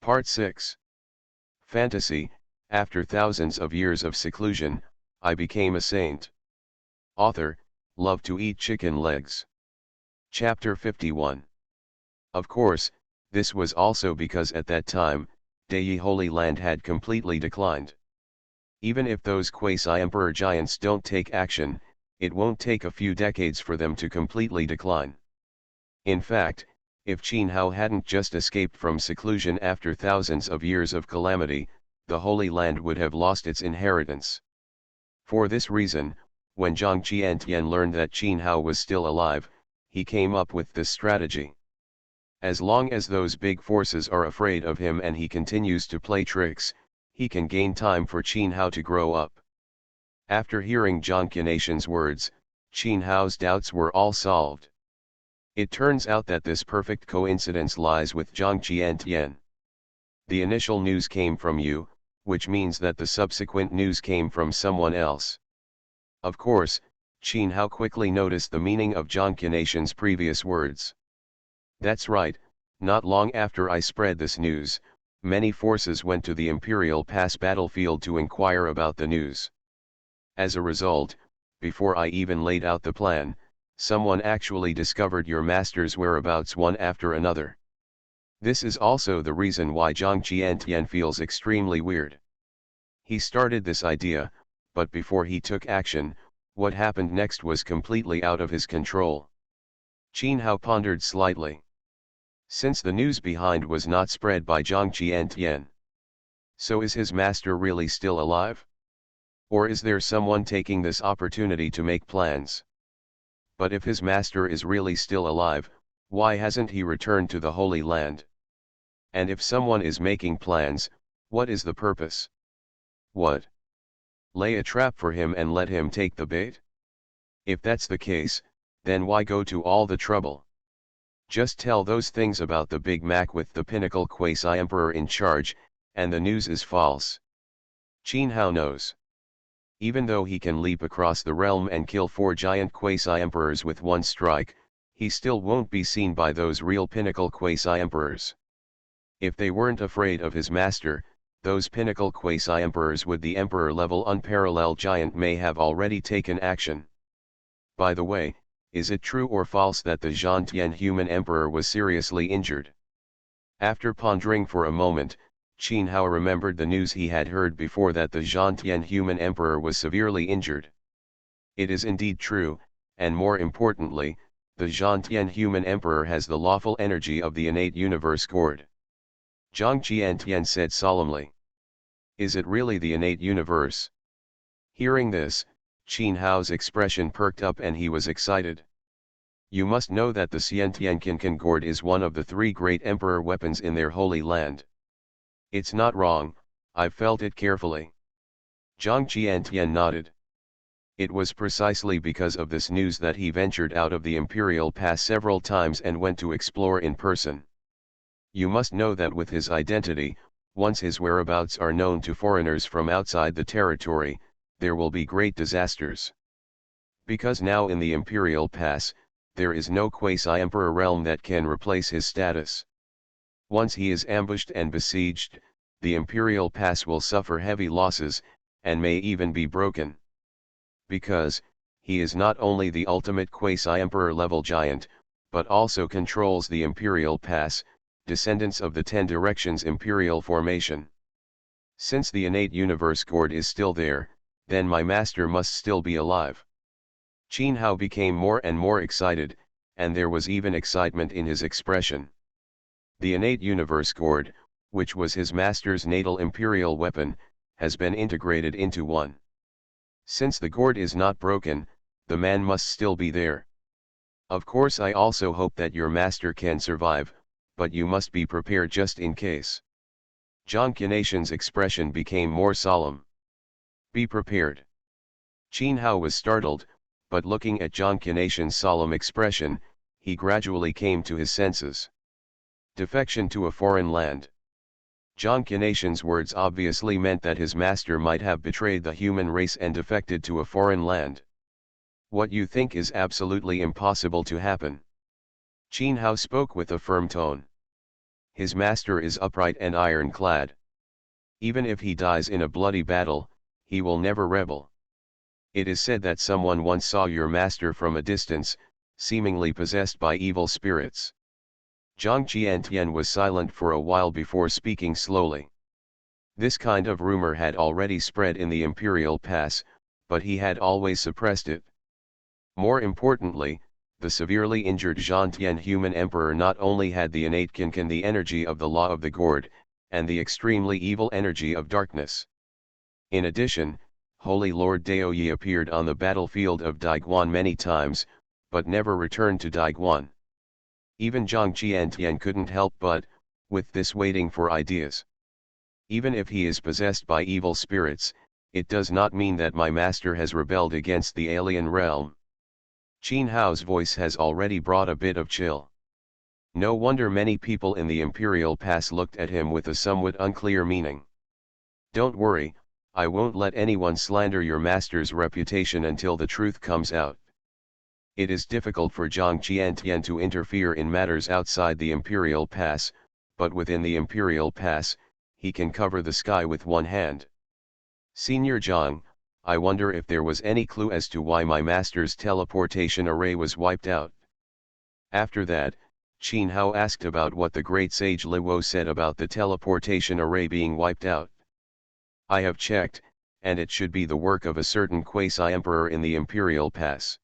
Part 6. Fantasy. After thousands of years of seclusion, I became a saint. Author, love to eat chicken legs. Chapter 51. Of course, this was also because at that time, Dei Holy Land had completely declined. Even if those quasi-emperor giants don't take action, it won't take a few decades for them to completely decline. In fact, if Qin Hao hadn't just escaped from seclusion after thousands of years of calamity, the Holy Land would have lost its inheritance. For this reason, when Zhang Qiantian learned that Qin Hao was still alive, he came up with this strategy. As long as those big forces are afraid of him and he continues to play tricks, he can gain time for Qin Hao to grow up. After hearing Zhang Qiantian's words, Qin Hao's doubts were all solved. It turns out that this perfect coincidence lies with Zhang Qiantian. The initial news came from you, which means that the subsequent news came from someone else. Of course, Qin Hao quickly noticed the meaning of Zhang Qiantian's previous words. That's right, not long after I spread this news, many forces went to the Imperial Pass battlefield to inquire about the news. As a result, before I even laid out the plan, someone actually discovered your master's whereabouts one after another. This is also the reason why Zhang Qiantian feels extremely weird. He started this idea, but before he took action, what happened next was completely out of his control. Qin Hao pondered slightly. Since the news behind was not spread by Zhang Qiantian, so is his master really still alive? Or is there someone taking this opportunity to make plans? But if his master is really still alive, why hasn't he returned to the Holy Land? And if someone is making plans, what is the purpose? What? Lay a trap for him and let him take the bait? If that's the case, then why go to all the trouble? Just tell those things about the Big Mac with the pinnacle quasi-emperor in charge, and the news is false. Qin Hao knows. Even though he can leap across the realm and kill 4 giant quasi-emperors with one strike, he still won't be seen by those real pinnacle quasi-emperors. If they weren't afraid of his master, those pinnacle quasi-emperors with the emperor-level unparalleled giant may have already taken action. By the way, is it true or false that the Zhantian human emperor was seriously injured? After pondering for a moment, Qin Hao remembered the news he had heard before that the Zhantian human emperor was severely injured. It is indeed true, and more importantly, the Zhantian human emperor has the lawful energy of the innate universe gourd. Zhang Qiantian said solemnly. Is it really the innate universe? Hearing this, Qin Hao's expression perked up and he was excited. You must know that the Xiantianqian gourd is one of the 3 great emperor weapons in their holy land. It's not wrong, I've felt it carefully. Zhang Qiantian nodded. It was precisely because of this news that he ventured out of the Imperial Pass several times and went to explore in person. You must know that with his identity, once his whereabouts are known to foreigners from outside the territory, there will be great disasters. Because now in the Imperial Pass, there is no quasi-emperor realm that can replace his status. Once he is ambushed and besieged, the Imperial Pass will suffer heavy losses, and may even be broken. Because, he is not only the ultimate quasi-emperor level giant, but also controls the Imperial Pass, descendants of the 10 Directions Imperial Formation. Since the innate universe gourd is still there, then my master must still be alive. Qin Hao became more and more excited, and there was even excitement in his expression. The innate universe gourd, which was his master's natal imperial weapon, has been integrated into one. Since the gourd is not broken, the man must still be there. Of course I also hope that your master can survive, but you must be prepared just in case. Zhang Qiantian's expression became more solemn. Be prepared. Qin Hao was startled, but looking at Zhang Qiantian's solemn expression, he gradually came to his senses. Defection to a foreign land. Zhang Qiantian's words obviously meant that his master might have betrayed the human race and defected to a foreign land. What you think is absolutely impossible to happen. Qin Hao spoke with a firm tone. his master is upright and ironclad. Even if he dies in a bloody battle, he will never rebel. It is said that someone once saw your master from a distance, seemingly possessed by evil spirits. Zhang Qiantian was silent for a while before speaking slowly. This kind of rumor had already spread in the imperial pass, but he had always suppressed it. More importantly, the severely injured Zhantian human emperor not only had the innate Qinqin, the energy of the law of the gourd, and the extremely evil energy of darkness. In addition, Holy Lord Daoyi appeared on the battlefield of Daiguan many times, but never returned to Daiguan. Even Zhang Qiantian couldn't help but, with this, waiting for ideas. Even if he is possessed by evil spirits, it does not mean that my master has rebelled against the alien realm. Qin Hao's voice has already brought a bit of chill. No wonder many people in the Imperial Pass looked at him with a somewhat unclear meaning. Don't worry, I won't let anyone slander your master's reputation until the truth comes out. It is difficult for Zhang Qiantian to interfere in matters outside the Imperial Pass, but within the Imperial Pass, he can cover the sky with one hand. Senior Zhang, I wonder if there was any clue as to why my master's teleportation array was wiped out. After that, Qin Hao asked about what the great sage Li Wo said about the teleportation array being wiped out. I have checked, and it should be the work of a certain quasi-emperor in the Imperial Pass.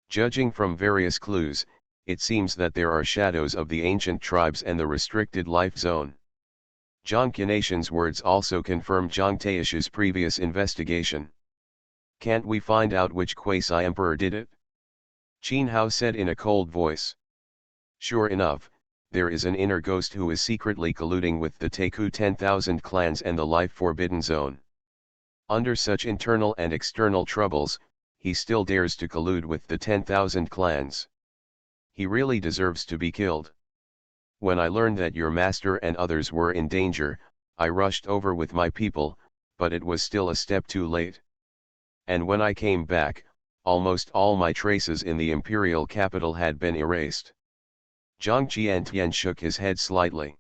Judging from various clues, it seems that there are shadows of the ancient tribes and the restricted life zone. Zhang Qianation's words also confirmed Zhang Taishu's previous investigation. Can't we find out which quasi-emperor did it? Qin Hao said in a cold voice. Sure enough, there is an inner ghost who is secretly colluding with the Teiku 10,000 clans and the Life Forbidden Zone. Under such internal and external troubles, he still dares to collude with the 10,000 clans. He really deserves to be killed. When I learned that your master and others were in danger, I rushed over with my people, but it was still a step too late. And when I came back, almost all my traces in the imperial capital had been erased. Zhang Qiantian shook his head slightly.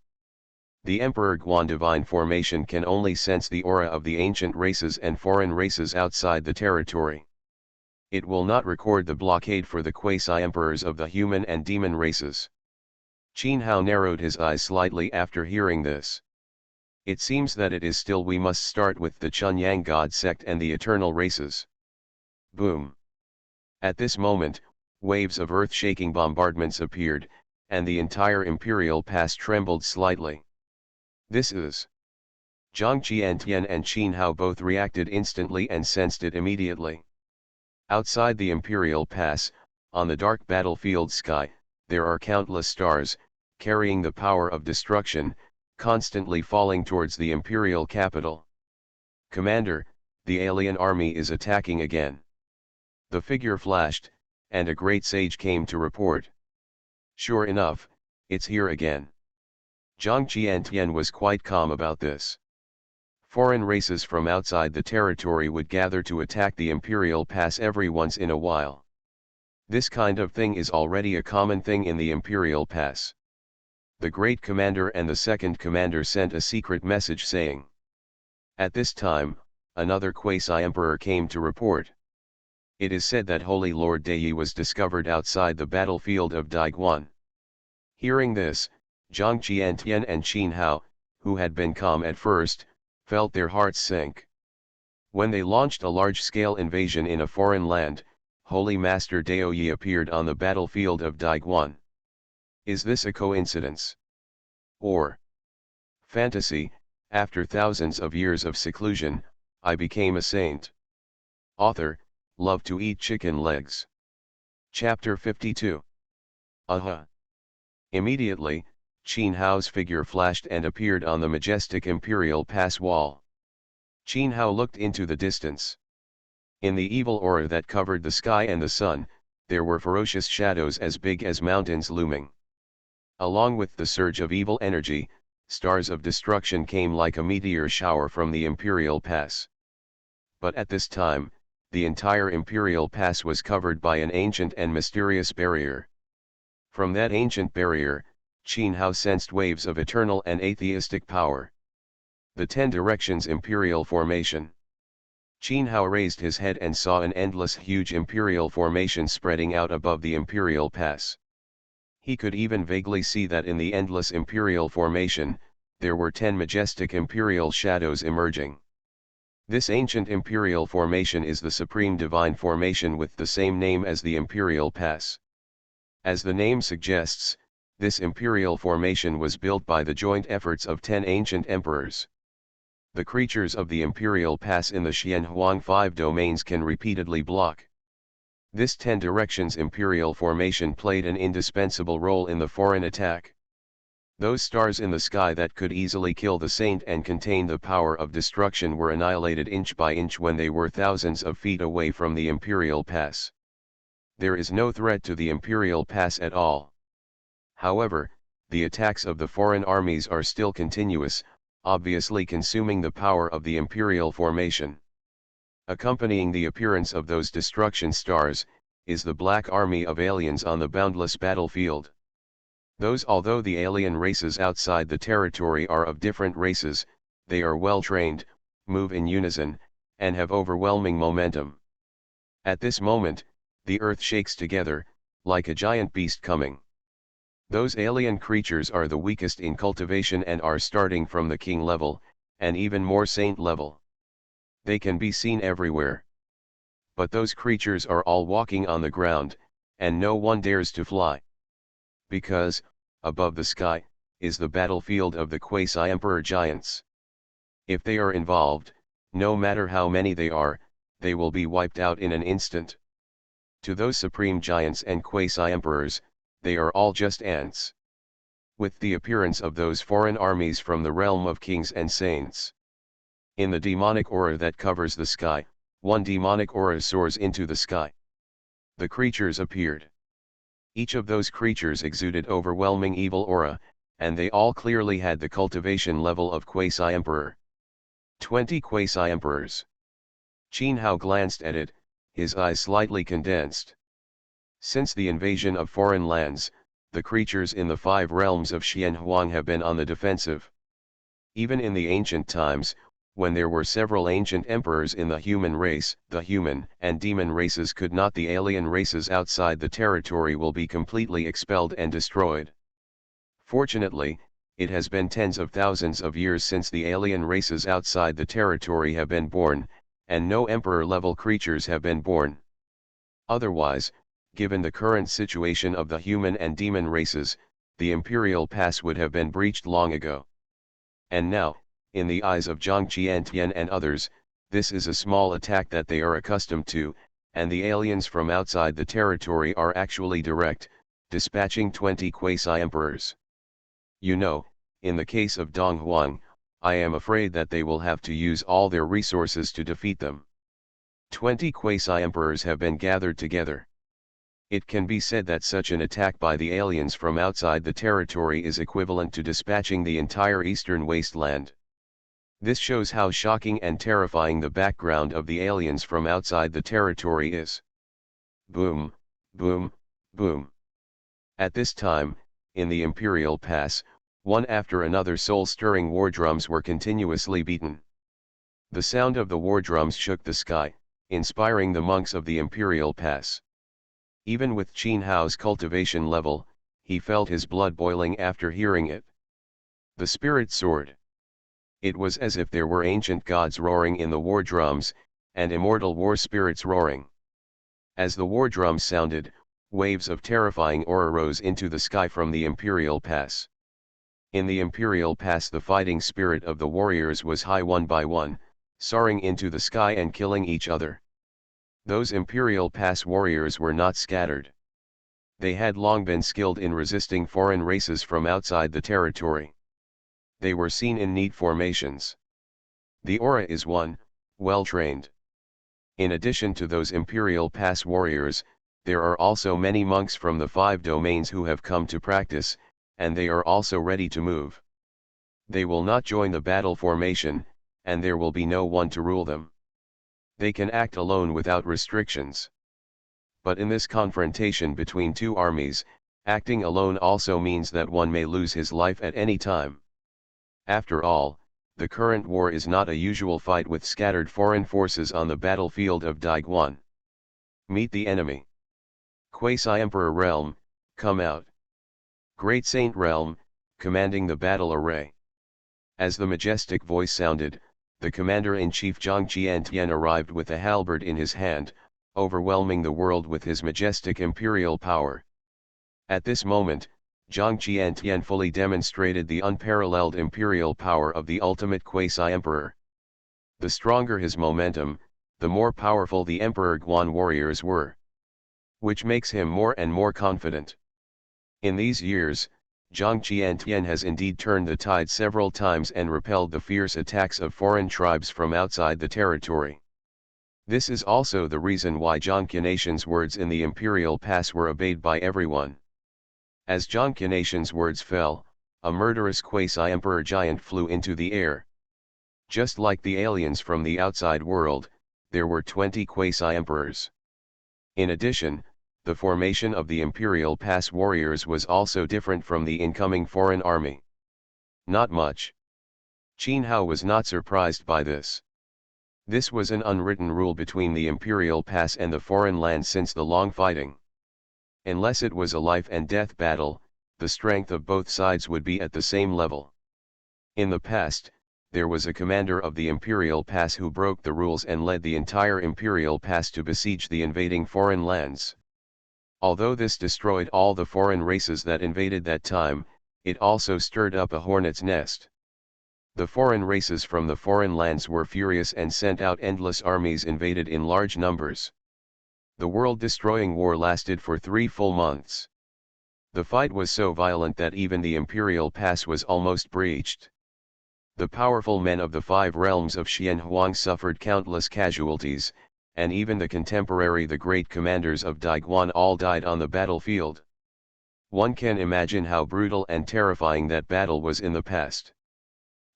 The Emperor Guan divine formation can only sense the aura of the ancient races and foreign races outside the territory. It will not record the blockade for the quasi-emperors of the human and demon races. Qin Hao narrowed his eyes slightly after hearing this. It seems that it is still we must start with the Chunyang God sect and the eternal races. Boom. At this moment, waves of earth-shaking bombardments appeared, and the entire imperial pass trembled slightly. This is... Zhang Qiantian and Qin Hao both reacted instantly and sensed it immediately. Outside the imperial pass, on the dark battlefield sky, there are countless stars, carrying the power of destruction, constantly falling towards the imperial capital. Commander, the alien army is attacking again. The figure flashed, and a great sage came to report. Sure enough, it's here again. Zhang Qiantian was quite calm about this. Foreign races from outside the territory would gather to attack the imperial pass every once in a while. This kind of thing is already a common thing in the imperial pass. The great commander and the second commander sent a secret message saying. At this time, another quasi-emperor came to report. It is said that Holy Lord Daiyi was discovered outside the battlefield of Daiguan. Hearing this, Zhang Qiantian and Qin Hao, who had been calm at first, felt their hearts sink. When they launched a large-scale invasion in a foreign land, Holy Master Daoyi appeared on the battlefield of Daiguan. Is this a coincidence? Or fantasy? After thousands of years of seclusion, I became a saint. Author, love to eat chicken legs. Chapter 52. Immediately, Qin Hao's figure flashed and appeared on the majestic imperial pass wall. Qin Hao looked into the distance. In the evil aura that covered the sky and the sun, there were ferocious shadows as big as mountains looming. Along with the surge of evil energy, stars of destruction came like a meteor shower from the imperial pass. But at this time, the entire imperial pass was covered by an ancient and mysterious barrier. From that ancient barrier, Qin Hao sensed waves of eternal and atheistic power. The 10 Directions Imperial Formation. Qin Hao raised his head and saw an endless huge imperial formation spreading out above the imperial pass. He could even vaguely see that in the endless imperial formation, there were 10 majestic imperial shadows emerging. This ancient imperial formation is the supreme divine formation with the same name as the imperial pass. As the name suggests, this imperial formation was built by the joint efforts of 10 ancient emperors. The creatures of the imperial pass in the Xianhuang 5 domains can repeatedly block. This 10 Directions imperial formation played an indispensable role in the foreign attack. Those stars in the sky that could easily kill the saint and contain the power of destruction were annihilated inch by inch when they were thousands of feet away from the imperial pass. There is no threat to the imperial pass at all. However, the attacks of the foreign armies are still continuous, obviously consuming the power of the imperial formation. Accompanying the appearance of those destruction stars, is the black army of aliens on the boundless battlefield. Although the alien races outside the territory are of different races, they are well trained, move in unison, and have overwhelming momentum. At this moment, the earth shakes together, like a giant beast coming. Those alien creatures are the weakest in cultivation and are starting from the king level, and even more saint level. They can be seen everywhere. But those creatures are all walking on the ground, and no one dares to fly. Because, above the sky, is the battlefield of the quasi-emperor giants. If they are involved, no matter how many they are, they will be wiped out in an instant. To those supreme giants and quasi-emperors, they are all just ants. With the appearance of those foreign armies from the realm of kings and saints. In the demonic aura that covers the sky, one demonic aura soars into the sky. The creatures appeared. Each of those creatures exuded overwhelming evil aura, and they all clearly had the cultivation level of quasi-emperor. 20 quasi-emperors. Qin Hao glanced at it, his eyes slightly condensed. Since the invasion of foreign lands, the creatures in the 5 realms of Xianhuang have been on the defensive. Even in the ancient times, when there were several ancient emperors in the human race, the human and demon races could not, the alien races outside the territory will be completely expelled and destroyed. Fortunately, it has been tens of thousands of years since the alien races outside the territory have been born, and no emperor-level creatures have been born. Otherwise, given the current situation of the human and demon races, the imperial pass would have been breached long ago. And now, in the eyes of Zhang Qiantian and others, this is a small attack that they are accustomed to, and the aliens from outside the territory are actually dispatching 20 quasi-emperors. You know, in the case of Donghuang, I am afraid that they will have to use all their resources to defeat them. 20 quasi-emperors have been gathered together. It can be said that such an attack by the aliens from outside the territory is equivalent to dispatching the entire eastern wasteland. This shows how shocking and terrifying the background of the aliens from outside the territory is. Boom, boom, boom. At this time, in the Imperial Pass, one after another soul-stirring war drums were continuously beaten. The sound of the war drums shook the sky, inspiring the monks of the Imperial Pass. Even with Qin Hao's cultivation level, he felt his blood boiling after hearing it. The spirit soared. It was as if there were ancient gods roaring in the war drums, and immortal war spirits roaring. As the war drums sounded, waves of terrifying aura rose into the sky from the Imperial Pass. In the Imperial Pass, the fighting spirit of the warriors was high one by one, soaring into the sky and killing each other. Those Imperial Pass warriors were not scattered. They had long been skilled in resisting foreign races from outside the territory. They were seen in neat formations. The aura is one, well trained. In addition to those Imperial Pass warriors, there are also many monks from the 5 domains who have come to practice, and they are also ready to move. They will not join the battle formation, and there will be no one to rule them. They can act alone without restrictions. But in this confrontation between 2 armies, Acting alone also means that one may lose his life at any time. After all, the current war is not a usual fight with scattered foreign forces on the battlefield of Daiguan. Meet the enemy. Quasi-Emperor Realm, come out. Great Saint Realm, commanding the battle array. As the majestic voice sounded, the commander-in-chief Zhang Qiantian arrived with a halberd in his hand, overwhelming the world with his majestic imperial power. At this moment, Zhang Qiantian fully demonstrated the unparalleled imperial power of the ultimate quasi-emperor. The stronger his momentum, the more powerful the Emperor Guan warriors were. Which makes him more and more confident. In these years, Zhang Qiantian has indeed turned the tide several times and repelled the fierce attacks of foreign tribes from outside the territory. This is also the reason why Zhang Qianation's words in the imperial pass were obeyed by everyone. As Zhang Qianation's words fell, a murderous quasi-emperor giant flew into the air. Just like the aliens from the outside world, there were 20 quasi-emperors. In addition, the formation of the imperial pass warriors was also different from the incoming foreign army. Not much. Qin Hao was not surprised by this. This was an unwritten rule between the imperial pass and the foreign land since the long fighting. Unless it was a life and death battle, the strength of both sides would be at the same level. In the past, there was a commander of the imperial pass who broke the rules and led the entire imperial pass to besiege the invading foreign lands. Although this destroyed all the foreign races that invaded that time, it also stirred up a hornet's nest. The foreign races from the foreign lands were furious and sent out endless armies invaded in large numbers. The world-destroying war lasted for 3 full months. The fight was so violent that even the imperial pass was almost breached. The powerful men of the 5 realms of Xianhuang suffered countless casualties, and even the great commanders of Daiguan all died on the battlefield. One can imagine how brutal and terrifying that battle was in the past.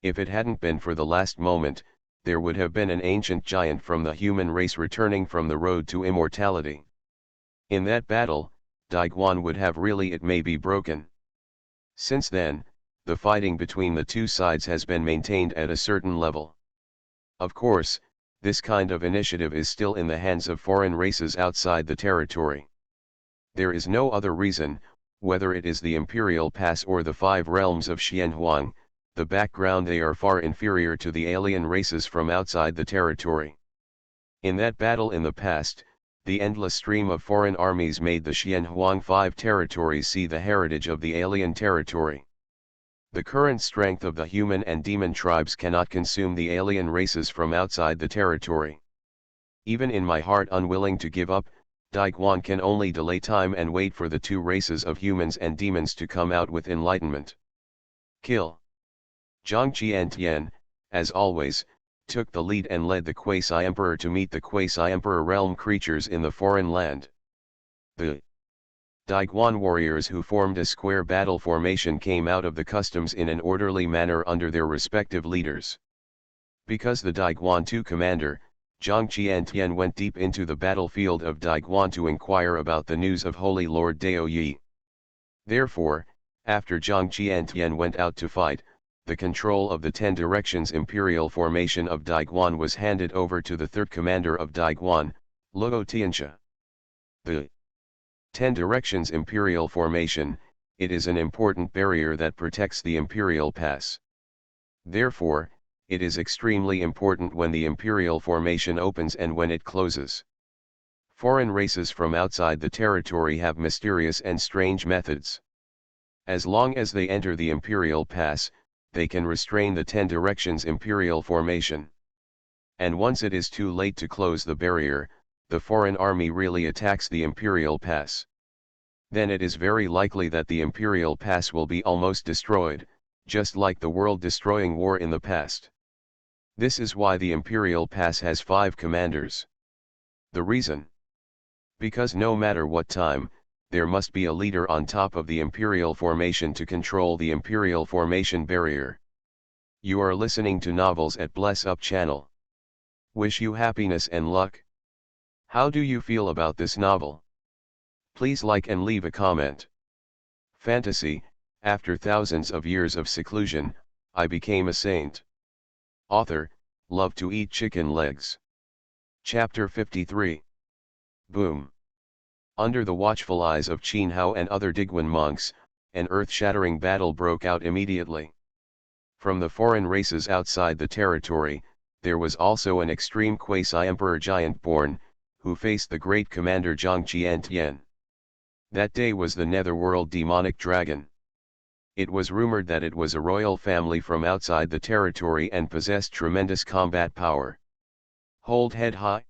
If it hadn't been for the last moment, there would have been an ancient giant from the human race returning from the road to immortality. In that battle, Daiguan would have really it may be broken. Since then, the fighting between the two sides has been maintained at a certain level. Of course, this kind of initiative is still in the hands of foreign races outside the territory. There is no other reason, whether it is the imperial pass or the 5 realms of Xianhuang, the background they are far inferior to the alien races from outside the territory. In that battle in the past, the endless stream of foreign armies made the Xianhuang 5 territories see the heritage of the alien territory. The current strength of the human and demon tribes cannot consume the alien races from outside the territory. Even in my heart unwilling to give up, Daiguan can only delay time and wait for the 2 races of humans and demons to come out with enlightenment. Kill. Zhang Qiantian, as always, took the lead and led the quasi-emperor to meet the quasi-emperor realm creatures in the foreign land. The Daiguan warriors who formed a square battle formation came out of the customs in an orderly manner under their respective leaders. Because the Daiguan II commander, Zhang Qiantian went deep into the battlefield of Daiguan to inquire about the news of Holy Lord Dao Yi. Therefore, after Zhang Qiantian went out to fight, the control of the 10 Directions Imperial Formation of Daiguan was handed over to the 3rd commander of Daiguan, Luo Tianxia. The 10 Directions Imperial Formation, it is an important barrier that protects the Imperial Pass. Therefore, it is extremely important when the Imperial Formation opens and when it closes. Foreign races from outside the territory have mysterious and strange methods. As long as they enter the Imperial Pass, they can restrain the 10 Directions Imperial Formation. And once it is too late to close the barrier, the foreign army really attacks the Imperial Pass. Then it is very likely that the Imperial Pass will be almost destroyed, just like the world-destroying war in the past. This is why the Imperial Pass has 5 commanders. The reason? Because no matter what time, there must be a leader on top of the Imperial Formation to control the Imperial Formation barrier. You are listening to Novels at Bless Up channel. Wish you happiness and luck. How do you feel about this novel? Please like and leave a comment. Fantasy, after thousands of years of seclusion, I became a saint. Author, love to eat chicken legs. Chapter 53. Boom. Under the watchful eyes of Qin Hao and other Digwan monks, an earth-shattering battle broke out immediately. From the foreign races outside the territory, there was also an extreme quasi-emperor giant born, who faced the great commander Zhang Qiantian. That day was the netherworld demonic dragon. It was rumored that it was a royal family from outside the territory and possessed tremendous combat power. Hold head high.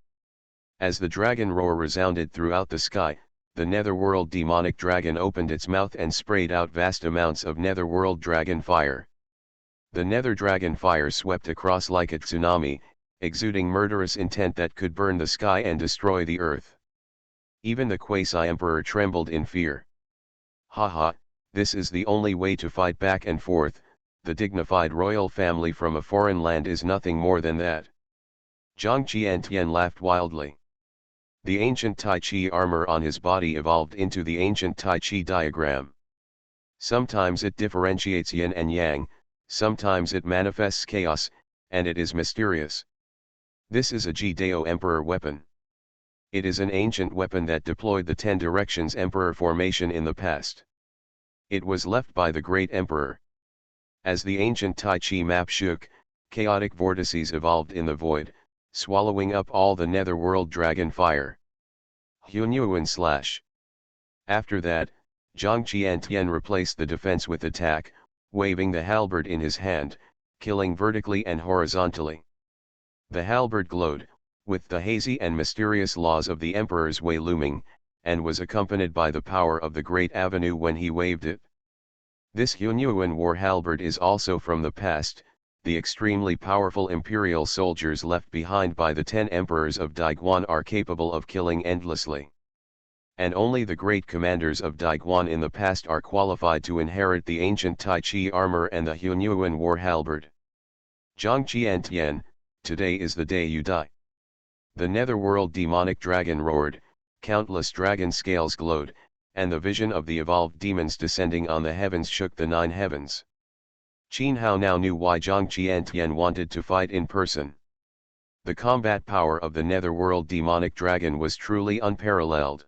As the dragon roar resounded throughout the sky, the netherworld demonic dragon opened its mouth and sprayed out vast amounts of netherworld dragon fire. The nether dragon fire swept across like a tsunami, exuding murderous intent that could burn the sky and destroy the earth. Even the quasi-emperor trembled in fear. Ha ha, this is the only way to fight back and forth. The dignified royal family from a foreign land is nothing more than that. Zhang Qiantian laughed wildly. The ancient Tai Chi armor on his body evolved into the ancient Tai Chi diagram. Sometimes it differentiates yin and yang, sometimes it manifests chaos, and it is mysterious. This is a Ji-Dao Emperor weapon. It is an ancient weapon that deployed the 10 directions Emperor formation in the past. It was left by the great Emperor. As the ancient Tai Chi map shook, chaotic vortices evolved in the void, swallowing up all the netherworld dragon fire. Hunyuan/. After that, Zhang Qiantian replaced the defense with attack, waving the halberd in his hand, killing vertically and horizontally. The halberd glowed, with the hazy and mysterious laws of the Emperor's way looming, and was accompanied by the power of the Great Avenue when he waved it. This Hunyuan war halberd is also from the past, the extremely powerful imperial soldiers left behind by the 10 emperors of Daiguan are capable of killing endlessly. And only the great commanders of Daiguan in the past are qualified to inherit the ancient Tai Chi armor and the Hunyuan war halberd. Zhang Qiantian, today is the day you die. The netherworld demonic dragon roared, countless dragon scales glowed, and the vision of the evolved demons descending on the heavens shook the 9 heavens. Qin Hao now knew why Zhang Qiantian wanted to fight in person. The combat power of the netherworld demonic dragon was truly unparalleled.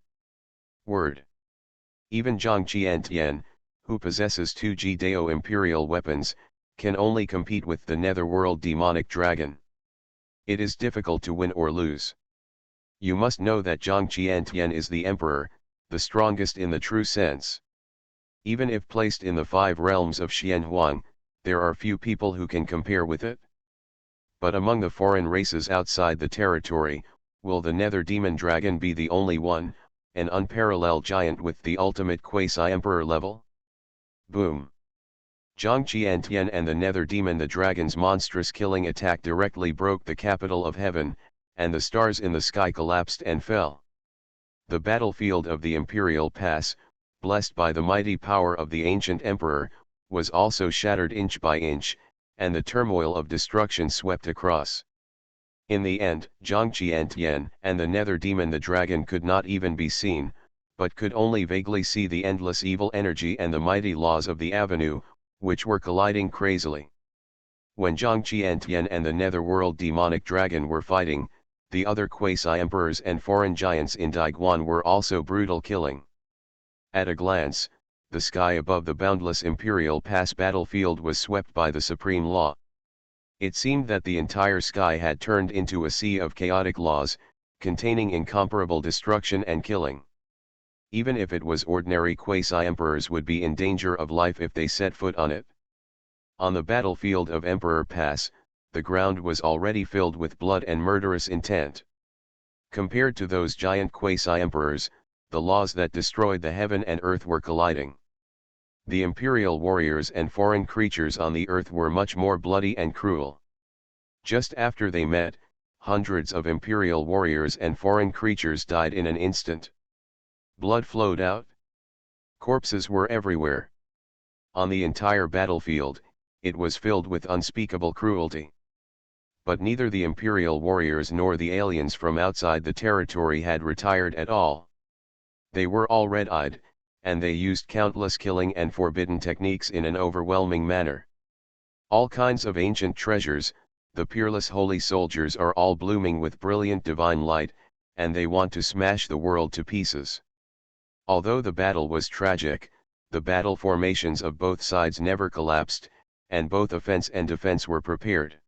Word. Even Zhang Qiantian, who possesses 2 Ji-Dao imperial weapons, can only compete with the netherworld demonic dragon. It is difficult to win or lose. You must know that Zhang Qiantian is the emperor, the strongest in the true sense. Even if placed in the 5 realms of Xianhuang, there are few people who can compare with it. But among the foreign races outside the territory, will the nether demon dragon be the only one, an unparalleled giant with the ultimate quasi-emperor level? Boom. Zhang Qiantian and the nether demon the dragon's monstrous killing attack directly broke the capital of heaven, and the stars in the sky collapsed and fell. The battlefield of the imperial pass, blessed by the mighty power of the ancient emperor, was also shattered inch by inch, and the turmoil of destruction swept across. In the end, Zhang Qiantian and the nether demon the dragon could not even be seen, but could only vaguely see the endless evil energy and the mighty laws of the avenue, which were colliding crazily. When Zhang Qiantian and the netherworld demonic dragon were fighting, the other quasi-emperors and foreign giants in Daiguan were also brutal killing. At a glance, the sky above the boundless imperial pass battlefield was swept by the supreme law. It seemed that the entire sky had turned into a sea of chaotic laws, containing incomparable destruction and killing. Even if it was ordinary quasi-emperors would be in danger of life if they set foot on it. On the battlefield of Emperor Pass, the ground was already filled with blood and murderous intent. Compared to those giant quasi-emperors, the laws that destroyed the heaven and earth were colliding. The imperial warriors and foreign creatures on the earth were much more bloody and cruel. Just after they met, hundreds of imperial warriors and foreign creatures died in an instant. Blood flowed out. Corpses were everywhere. On the entire battlefield, it was filled with unspeakable cruelty. But neither the imperial warriors nor the aliens from outside the territory had retired at all. They were all red-eyed, and they used countless killing and forbidden techniques in an overwhelming manner. All kinds of ancient treasures, the peerless holy soldiers are all blooming with brilliant divine light, and they want to smash the world to pieces. Although the battle was tragic, the battle formations of both sides never collapsed, and both offense and defense were prepared.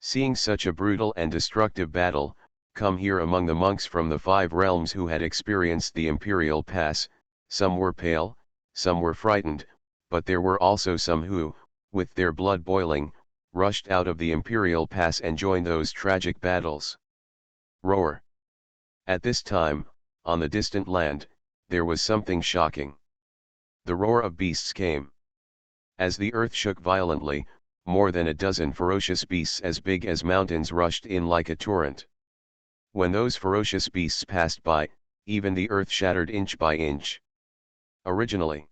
Seeing such a brutal and destructive battle, come here among the monks from the 5 realms who had experienced the imperial pass, some were pale, some were frightened, but there were also some who, with their blood boiling, rushed out of the imperial pass and joined those tragic battles. Roar. At this time, on the distant land, there was something shocking. The roar of beasts came. As the earth shook violently, more than a dozen ferocious beasts as big as mountains rushed in like a torrent. When those ferocious beasts passed by, even the earth shattered inch by inch. Originally,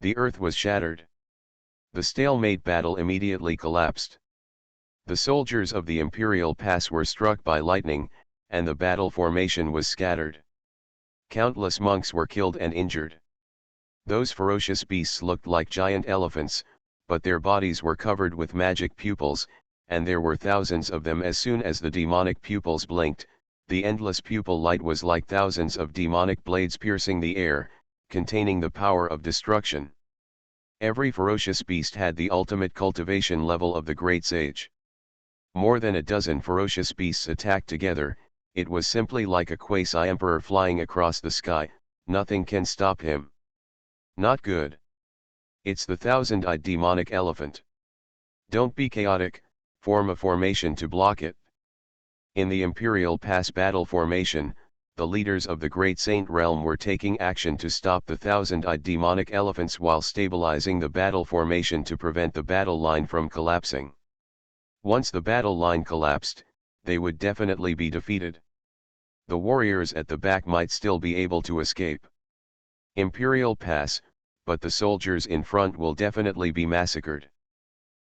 the earth was shattered. The stalemate battle immediately collapsed. The soldiers of the imperial pass were struck by lightning, and the battle formation was scattered. Countless monks were killed and injured. Those ferocious beasts looked like giant elephants, but their bodies were covered with magic pupils, and there were thousands of them. As soon as the demonic pupils blinked, the endless pupil light was like thousands of demonic blades piercing the air, containing the power of destruction. Every ferocious beast had the ultimate cultivation level of the great sage. More than a dozen ferocious beasts attacked together, it was simply like a quasi-emperor flying across the sky. Nothing can stop him. Not good. It's the 1,000-eyed demonic elephant. Don't be chaotic, form a formation to block it. In the Imperial Pass battle formation, the leaders of the Great Saint Realm were taking action to stop the 1,000-eyed demonic elephants while stabilizing the battle formation to prevent the battle line from collapsing. Once the battle line collapsed, they would definitely be defeated. The warriors at the back might still be able to escape Imperial Pass, but the soldiers in front will definitely be massacred.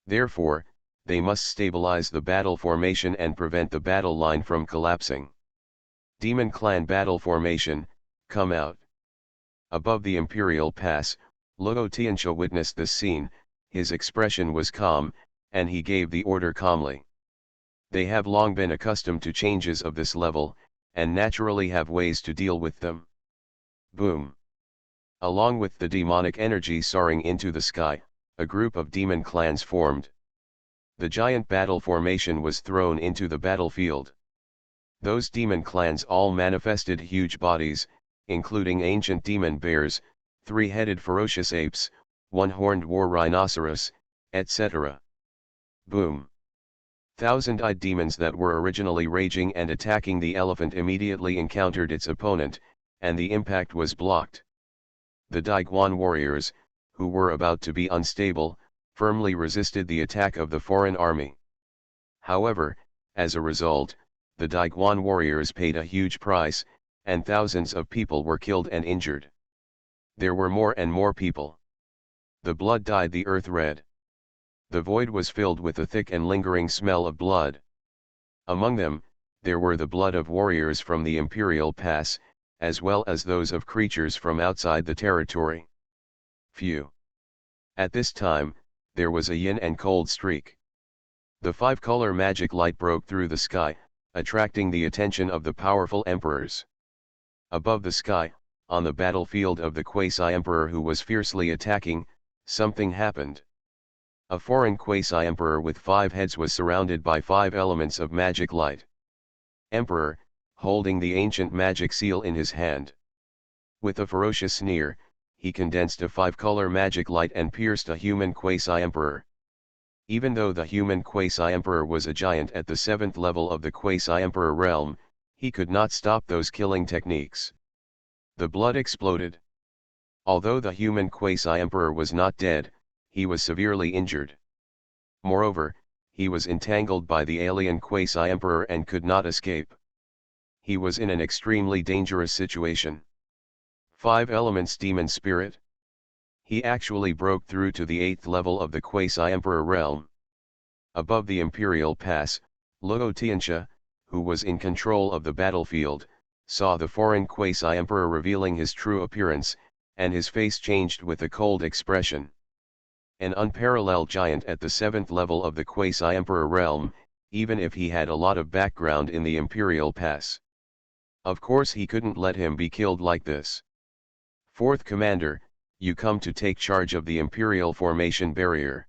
Therefore, they must stabilize the battle formation and prevent the battle line from collapsing. Demon Clan battle formation, come out. Above the Imperial Pass, Luo Tianxia witnessed this scene. His expression was calm, and he gave the order calmly. They have long been accustomed to changes of this level, and naturally have ways to deal with them. Boom. Along with the demonic energy soaring into the sky, a group of demon clans formed. The giant battle formation was thrown into the battlefield. Those demon clans all manifested huge bodies, including ancient demon bears, 3-headed ferocious apes, 1-horned war rhinoceros, etc. Boom. 1,000-eyed demons that were originally raging and attacking the elephant immediately encountered its opponent, and the impact was blocked. The Daiguan warriors, who were about to be unstable, firmly resisted the attack of the foreign army. However, as a result, the Daiguan warriors paid a huge price, and thousands of people were killed and injured. There were more and more people. The blood dyed the earth red. The void was filled with a thick and lingering smell of blood. Among them, there were the blood of warriors from the Imperial Pass, as well as those of creatures from outside the territory. Phew. At this time, there was a yin and cold streak. The 5-color magic light broke through the sky, attracting the attention of the powerful emperors. Above the sky, on the battlefield of the quasi-emperor who was fiercely attacking, something happened. A foreign quasi-emperor with 5 heads was surrounded by 5 elements of magic light. Emperor, holding the ancient magic seal in his hand. With a ferocious sneer, he condensed a 5-color magic light and pierced a human quasi-emperor. Even though the human quasi-emperor was a giant at the 7th level of the quasi-emperor realm, he could not stop those killing techniques. The blood exploded. Although the human quasi-emperor was not dead, he was severely injured. Moreover, he was entangled by the alien quasi-emperor and could not escape. He was in an extremely dangerous situation. 5 elements demon spirit. He actually broke through to the 8th level of the quasi-emperor realm. Above the Imperial Pass, Luo Tianxia, who was in control of the battlefield, saw the foreign quasi-emperor revealing his true appearance, and his face changed with a cold expression. An unparalleled giant at the 7th level of the quasi-emperor realm, even if he had a lot of background in the Imperial Pass. Of course he couldn't let him be killed like this. Fourth Commander, you come to take charge of the Imperial Formation Barrier.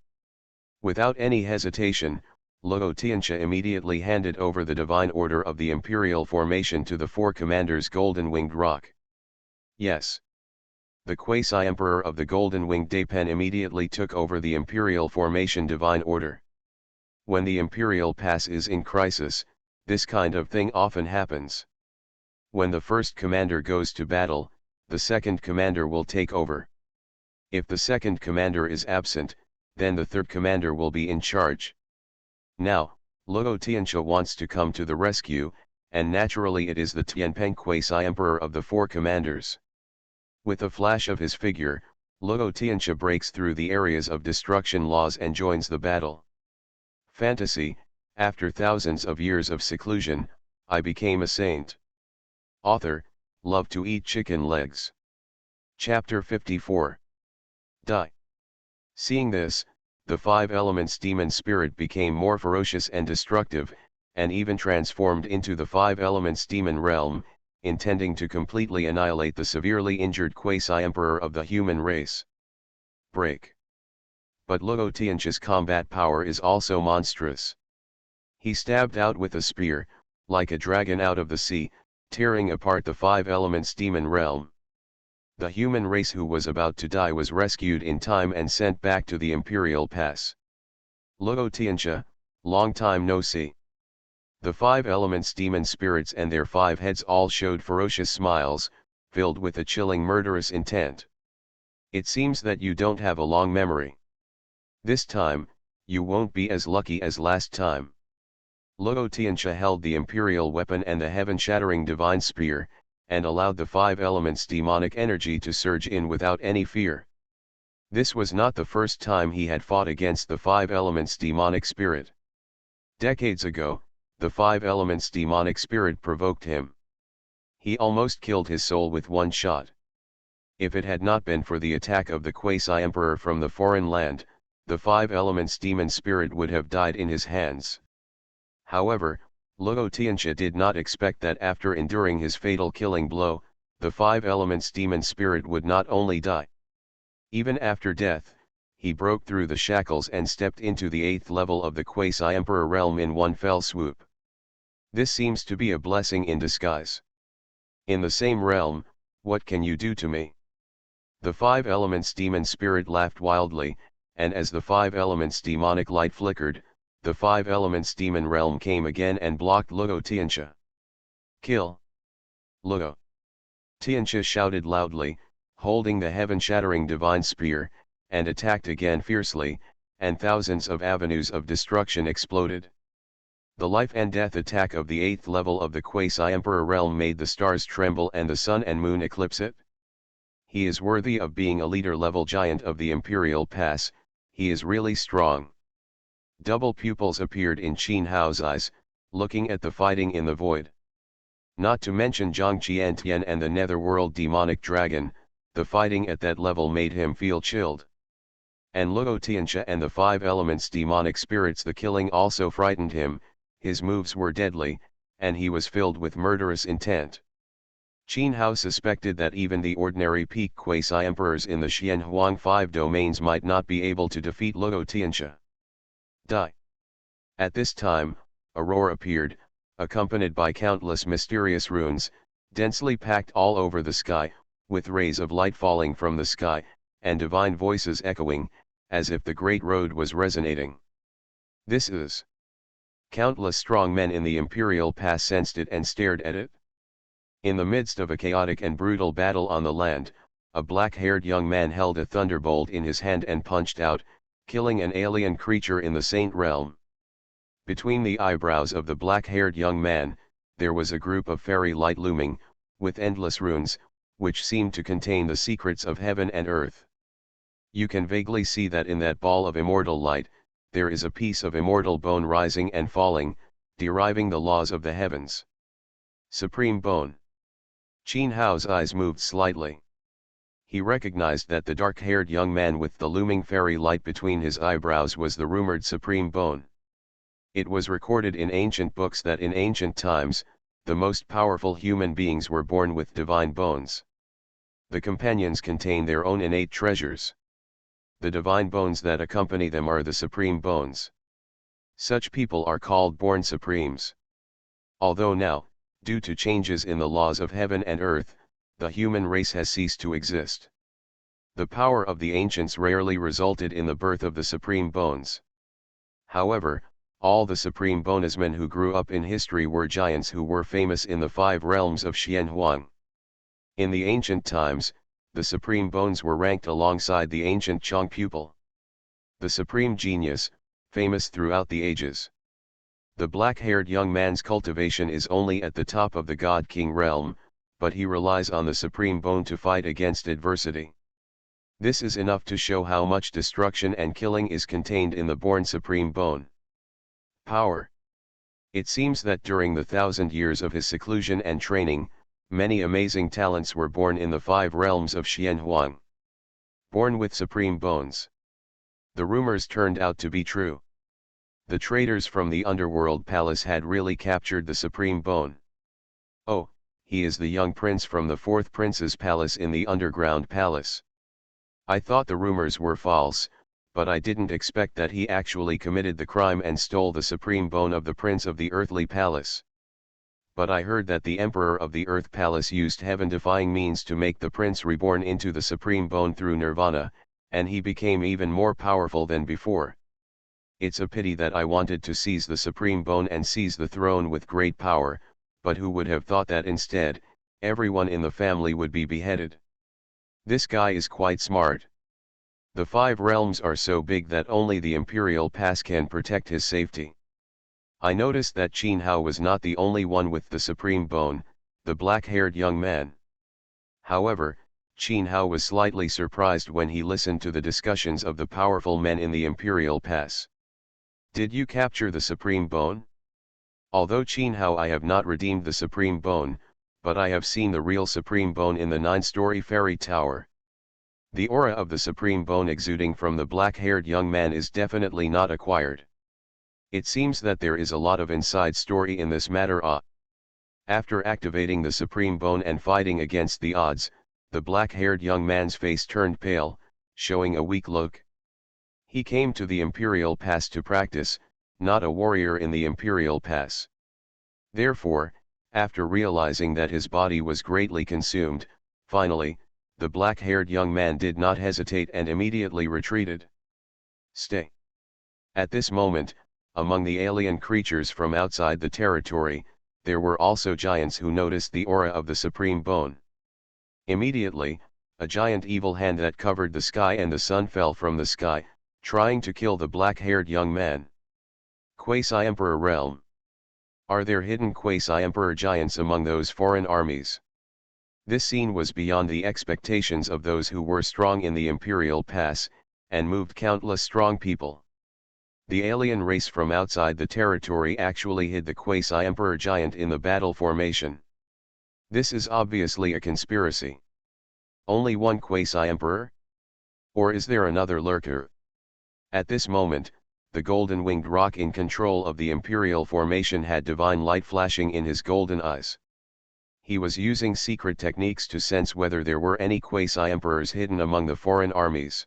Without any hesitation, Luo Tianxia immediately handed over the divine order of the Imperial Formation to the 4 commanders Golden-Winged Rock. Yes. The quasi-emperor of the Golden-Winged Dapen immediately took over the Imperial Formation divine order. When the Imperial Pass is in crisis, this kind of thing often happens. When the first commander goes to battle, the second commander will take over. If the second commander is absent, then the third commander will be in charge. Now, Luo Tianxia wants to come to the rescue, and naturally it is the Tianpeng quasi-emperor of the 4 commanders. With a flash of his figure, Luo Tianxia breaks through the areas of destruction laws and joins the battle. Fantasy, after thousands of years of seclusion, I became a saint. Author, love to eat chicken legs. Chapter 54. Die. Seeing this, the 5 elements demon spirit became more ferocious and destructive, and even transformed into the 5 elements demon realm, intending to completely annihilate the severely injured quasi-emperor of the human race. Break. But Luo Tianxia's combat power is also monstrous. He stabbed out with a spear, like a dragon out of the sea, tearing apart the 5 elements demon realm. The human race who was about to die was rescued in time and sent back to the Imperial Pass. Luo Tianxia, long time no see. The 5 elements demon spirits and their 5 heads all showed ferocious smiles, filled with a chilling murderous intent. It seems that you don't have a long memory. This time, you won't be as lucky as last time. Luo Tianxia held the imperial weapon and the heaven-shattering divine spear, and allowed the 5 elements demonic energy to surge in without any fear. This was not the first time he had fought against the 5 elements demonic spirit. Decades ago, the 5 elements demonic spirit provoked him. He almost killed his soul with one shot. If it had not been for the attack of the quasi-emperor from the foreign land, the 5 elements demon spirit would have died in his hands. However, Luo Tianxia did not expect that after enduring his fatal killing blow, the 5 elements demon spirit would not only die. Even after death, he broke through the shackles and stepped into the 8th level of the quasi-emperor realm in one fell swoop. This seems to be a blessing in disguise. In the same realm, what can you do to me? The 5 elements demon spirit laughed wildly, and as the 5 elements demonic light flickered, the 5 elements demon realm came again and blocked Luo Tianxia. Kill! Luo Tianxia shouted loudly, holding the heaven-shattering divine spear, and attacked again fiercely, and thousands of avenues of destruction exploded. The life and death attack of the 8th level of the quasi-emperor realm made the stars tremble and the sun and moon eclipse it. He is worthy of being a leader-level giant of the Imperial Pass, he is really strong. Double pupils appeared in Qin Hao's eyes, looking at the fighting in the void. Not to mention Zhang Qiantian and the netherworld demonic dragon, the fighting at that level made him feel chilled. And Luo Tianxia and the 5 elements demonic spirits, the killing also frightened him, his moves were deadly, and he was filled with murderous intent. Qin Hao suspected that even the ordinary peak quasi-emperors in the Xianhuang 5 domains might not be able to defeat Luo Tianxia. Die. At this time, a roar appeared, accompanied by countless mysterious runes, densely packed all over the sky, with rays of light falling from the sky, and divine voices echoing, as if the great road was resonating. This is. Countless strong men in the Imperial Pass sensed it and stared at it. In the midst of a chaotic and brutal battle on the land, a black-haired young man held a thunderbolt in his hand and punched out, killing an alien creature in the Saint realm. Between the eyebrows of the black-haired young man, there was a group of fairy light looming, with endless runes, which seemed to contain the secrets of heaven and earth. You can vaguely see that in that ball of immortal light, there is a piece of immortal bone rising and falling, deriving the laws of the heavens. Supreme bone. Qin Hao's eyes moved slightly. he recognized that the dark-haired young man with the looming fairy light between his eyebrows was the rumored supreme bone. It was recorded in ancient books that in ancient times, the most powerful human beings were born with divine bones. The companions contain their own innate treasures. The divine bones that accompany them are the supreme bones. Such people are called born supremes. Although now, due to changes in the laws of heaven and earth, the human race has ceased to exist. The power of the ancients rarely resulted in the birth of the supreme bones. However, all the supreme bonesmen who grew up in history were giants who were famous in the 5 realms of Xianhuang. In the ancient times, the supreme bones were ranked alongside the ancient Chong pupil. The supreme genius, famous throughout the ages. The black-haired young man's cultivation is only at the top of the God-King realm, but he relies on the supreme bone to fight against adversity. This is enough to show how much destruction and killing is contained in the born supreme bone. Power. It seems that during the 1,000 years of his seclusion and training, many amazing talents were born in the 5 realms of Xianhuang. Born with supreme bones. The rumors turned out to be true. The traders from the underworld palace had really captured the supreme bone. Oh, he is the young prince from the 4th prince's palace in the underground palace. I thought the rumors were false, but I didn't expect that he actually committed the crime and stole the supreme bone of the prince of the earthly palace. But I heard that the emperor of the earth palace used heaven-defying means to make the prince reborn into the supreme bone through nirvana, and he became even more powerful than before. It's a pity that I wanted to seize the supreme bone and seize the throne with great power, but who would have thought that instead, everyone in the family would be beheaded? This guy is quite smart. The 5 realms are so big that only the imperial pass can protect his safety. I noticed that Qin Hao was not the only one with the supreme bone, the black-haired young man. However, Qin Hao was slightly surprised when he listened to the discussions of the powerful men in the imperial pass. Did you capture the supreme bone? Although Qin Hao, I have not redeemed the supreme bone, but I have seen the real supreme bone in the 9-story fairy tower. The aura of the supreme bone exuding from the black-haired young man is definitely not acquired. It seems that there is a lot of inside story in this matter. After activating the supreme bone and fighting against the odds, the black-haired young man's face turned pale, showing a weak look. He came to the Imperial Pass to practice, not a warrior in the Imperial Pass. Therefore, after realizing that his body was greatly consumed, finally, the black-haired young man did not hesitate and immediately retreated. Stay. At this moment, among the alien creatures from outside the territory, there were also giants who noticed the aura of the supreme bone. Immediately, a giant evil hand that covered the sky and the sun fell from the sky, trying to kill the black-haired young man. Quasi-Emperor Realm. Are there hidden quasi-Emperor giants among those foreign armies? This scene was beyond the expectations of those who were strong in the Imperial Pass, and moved countless strong people. The alien race from outside the territory actually hid the quasi-Emperor giant in the battle formation. This is obviously a conspiracy. Only one quasi-Emperor? Or is there another lurker? At this moment, the golden-winged rock in control of the Imperial formation had divine light flashing in his golden eyes. He was using secret techniques to sense whether there were any quasi-emperors hidden among the foreign armies.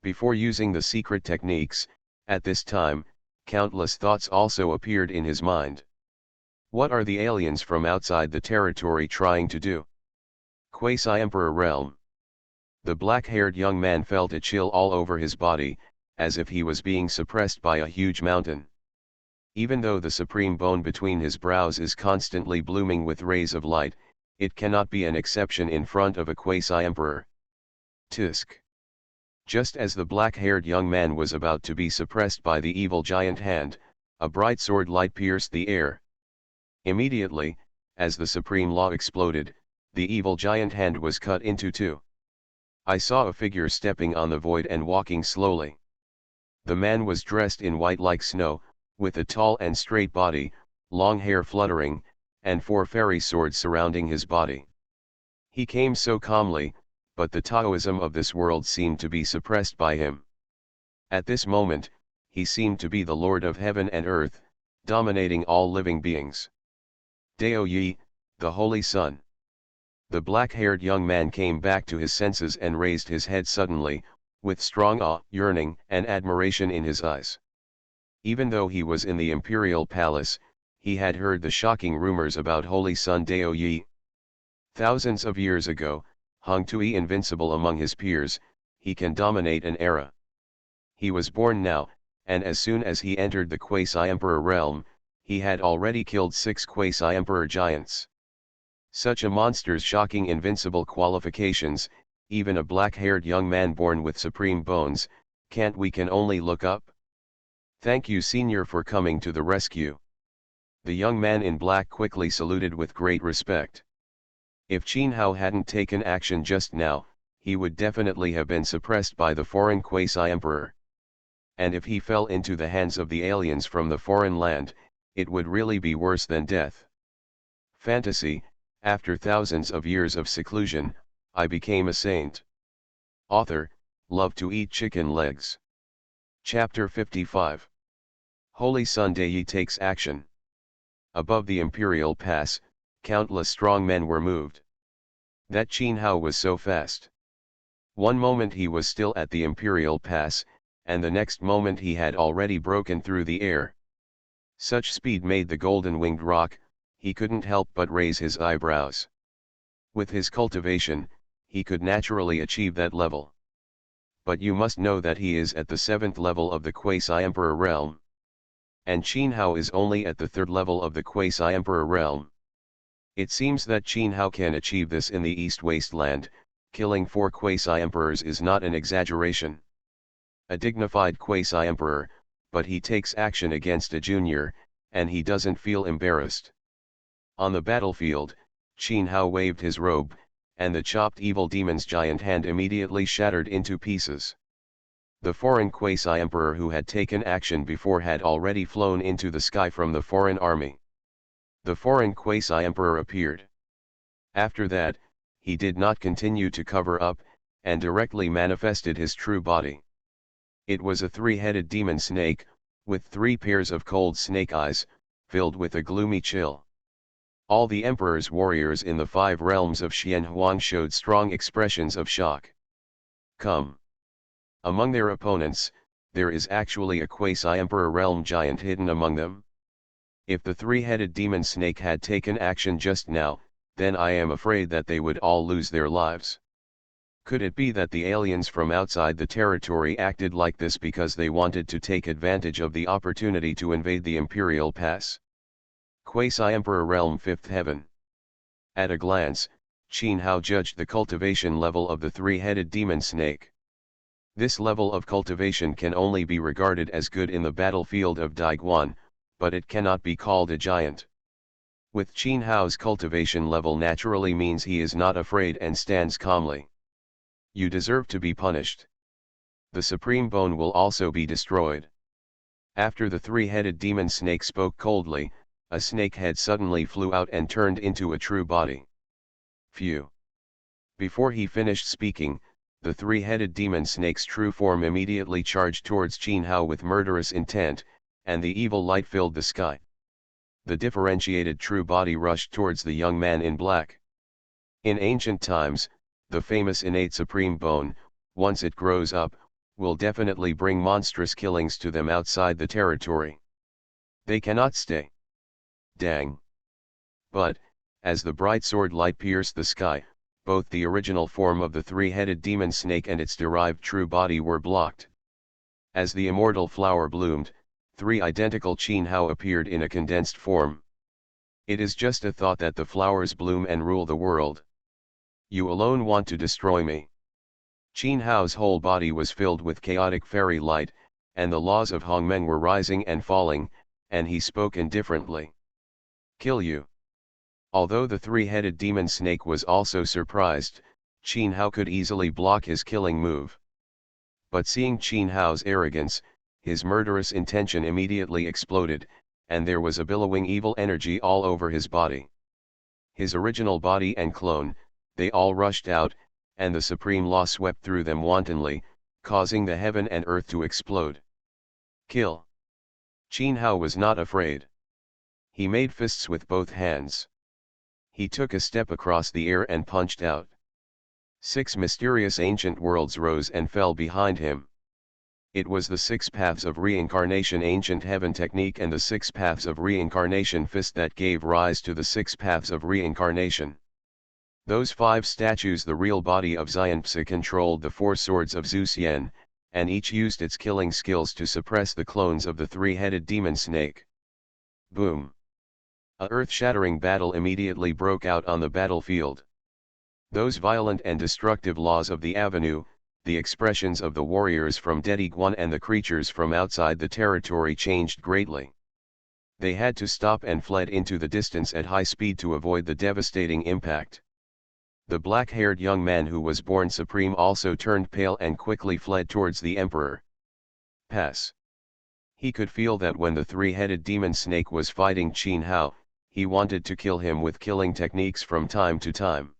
Before using the secret techniques, at this time, countless thoughts also appeared in his mind. What are the aliens from outside the territory trying to do? Quasi-Emperor Realm. The black-haired young man felt a chill all over his body, as if he was being suppressed by a huge mountain. Even though the supreme bone between his brows is constantly blooming with rays of light, it cannot be an exception in front of a quasi-emperor. Tisk. Just as the black-haired young man was about to be suppressed by the evil giant hand, a bright sword light pierced the air. Immediately, as the supreme law exploded, the evil giant hand was cut into 2. I saw a figure stepping on the void and walking slowly. The man was dressed in white like snow, with a tall and straight body, long hair fluttering, and 4 fairy swords surrounding his body. He came so calmly, but the Taoism of this world seemed to be suppressed by him. At this moment, he seemed to be the Lord of heaven and earth, dominating all living beings. Dao Yi, the Holy Sun. The black-haired young man came back to his senses and raised his head suddenly, with strong awe, yearning, and admiration in his eyes. Even though he was in the imperial palace, he had heard the shocking rumors about Holy Sun Dao Yi. Thousands of years ago, Hong Tui invincible among his peers, he can dominate an era. He was born now, and as soon as he entered the quasi-emperor realm, he had already killed 6 quasi-emperor giants. Such a monster's shocking invincible qualifications, even a black-haired young man born with supreme bones, we can only look up. Thank you, Senior, for coming to the rescue. The young man in black quickly saluted with great respect. If Qin Hao hadn't taken action just now, he would definitely have been suppressed by the foreign quasi-emperor. And if he fell into the hands of the aliens from the foreign land, it would really be worse than death. Fantasy. After thousands of years of seclusion, I became a saint. Author, love to eat chicken legs. Chapter 55. Holy Sun Dai takes action. Above the imperial pass, countless strong men were moved. That Qin Hao was so fast. One moment he was still at the imperial pass, and the next moment he had already broken through the air. Such speed made the golden-winged roc, he couldn't help but raise his eyebrows. With his cultivation, he could naturally achieve that level. But you must know that he is at the 7th level of the quasi-emperor realm. And Qin Hao is only at the 3rd level of the quasi-emperor realm. It seems that Qin Hao can achieve this in the East Wasteland. Killing 4 quasi-emperors is not an exaggeration. A dignified quasi-emperor, but he takes action against a junior, and he doesn't feel embarrassed. On the battlefield, Qin Hao waved his robe, and the chopped evil demon's giant hand immediately shattered into pieces. The foreign quasi-emperor who had taken action before had already flown into the sky from the foreign army. The foreign quasi-emperor appeared. After that, he did not continue to cover up, and directly manifested his true body. It was a 3-headed demon snake, with 3 pairs of cold snake eyes, filled with a gloomy chill. All the emperor's warriors in the 5 realms of Xianhuang showed strong expressions of shock. Come. Among their opponents, there is actually a quasi-emperor realm giant hidden among them. If the 3-headed demon snake had taken action just now, then I am afraid that they would all lose their lives. Could it be that the aliens from outside the territory acted like this because they wanted to take advantage of the opportunity to invade the Imperial Pass? Quasi-Emperor Realm 5th Heaven. At a glance, Qin Hao judged the cultivation level of the 3-headed demon snake. This level of cultivation can only be regarded as good in the battlefield of Daiguan, but it cannot be called a giant. With Qin Hao's cultivation level naturally means he is not afraid and stands calmly. You deserve to be punished. The supreme bone will also be destroyed. After the 3-headed demon snake spoke coldly, a snake head suddenly flew out and turned into a true body. Phew! Before he finished speaking, the 3-headed demon snake's true form immediately charged towards Qin Hao with murderous intent, and the evil light filled the sky. The differentiated true body rushed towards the young man in black. In ancient times, the famous innate supreme bone, once it grows up, will definitely bring monstrous killings to them outside the territory. They cannot stay. Dang! But, as the bright sword light pierced the sky, both the original form of the 3-headed demon snake and its derived true body were blocked. As the immortal flower bloomed, 3 identical Qin Hao appeared in a condensed form. It is just a thought that the flowers bloom and rule the world. You alone want to destroy me. Qin Hao's whole body was filled with chaotic fairy light, and the laws of Hongmeng were rising and falling, and he spoke indifferently. Kill you. Although the 3-headed demon snake was also surprised, Qin Hao could easily block his killing move. But seeing Qin Hao's arrogance, his murderous intention immediately exploded, and there was a billowing evil energy all over his body. His original body and clone, they all rushed out, and the supreme law swept through them wantonly, causing the heaven and earth to explode. Kill. Qin Hao was not afraid. He made fists with both hands. He took a step across the air and punched out. 6 mysterious ancient worlds rose and fell behind him. It was the 6 paths of reincarnation ancient heaven technique and the 6 paths of reincarnation fist that gave rise to the 6 paths of reincarnation. Those 5 statues, the real body of Xianpsi, controlled the 4 swords of Zeus Yen, and each used its killing skills to suppress the clones of the 3-headed demon snake. Boom! A earth-shattering battle immediately broke out on the battlefield. Those violent and destructive laws of the avenue, the expressions of the warriors from Dediguan and the creatures from outside the territory changed greatly. They had to stop and fled into the distance at high speed to avoid the devastating impact. The black-haired young man who was born supreme also turned pale and quickly fled towards the emperor. Pass. He could feel that when the 3-headed demon snake was fighting Qin Hao, he wanted to kill him with killing techniques from time to time.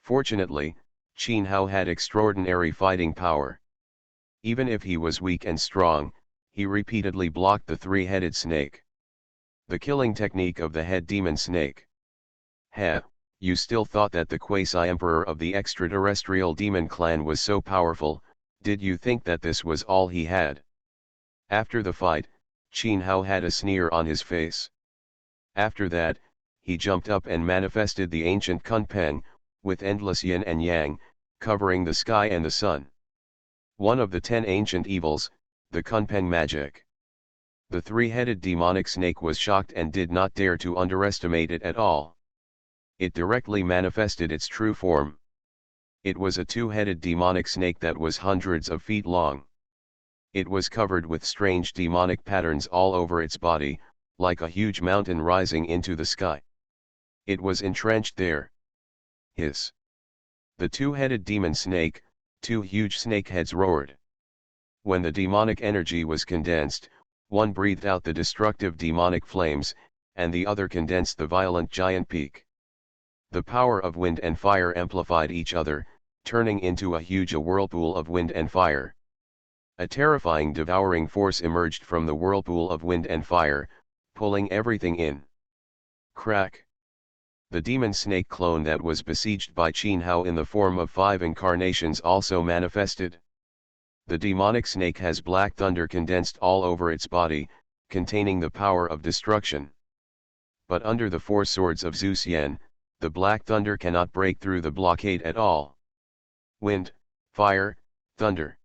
Fortunately, Qin Hao had extraordinary fighting power. Even if he was weak and strong, he repeatedly blocked the 3-headed snake. The killing technique of the head demon snake. Ha, you still thought that the quasi-emperor of the extraterrestrial demon clan was so powerful, did you think that this was all he had? After the fight, Qin Hao had a sneer on his face. After that, he jumped up and manifested the ancient Kunpeng, with endless yin and yang, covering the sky and the sun. One of the 10 ancient evils, the Kunpeng magic. The 3-headed demonic snake was shocked and did not dare to underestimate it at all. It directly manifested its true form. It was a 2-headed demonic snake that was hundreds of feet long. It was covered with strange demonic patterns all over its body, like a huge mountain rising into the sky. It was entrenched there. Hiss. The 2-headed demon snake, 2 huge snake heads roared. When the demonic energy was condensed, one breathed out the destructive demonic flames, and the other condensed the violent giant peak. The power of wind and fire amplified each other, turning into a huge whirlpool of wind and fire. A terrifying devouring force emerged from the whirlpool of wind and fire, pulling everything in. Crack! The demon snake clone that was besieged by Qin Hao in the form of 5 incarnations also manifested. The demonic snake has black thunder condensed all over its body, containing the power of destruction. But under the 4 swords of Zeus Yen, the black thunder cannot break through the blockade at all. Wind, fire, thunder.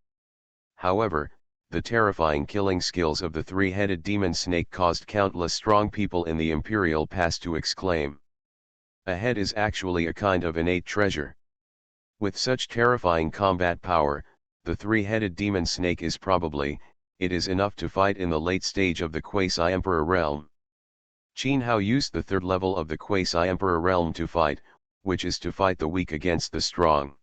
However, the terrifying killing skills of the 3-headed demon snake caused countless strong people in the imperial past to exclaim. A head is actually a kind of innate treasure. With such terrifying combat power, the 3-headed demon snake is probably, it is enough to fight in the late stage of the quasi-emperor realm. Qin Hao used the 3rd level of the quasi-emperor realm to fight, which is to fight the weak against the strong.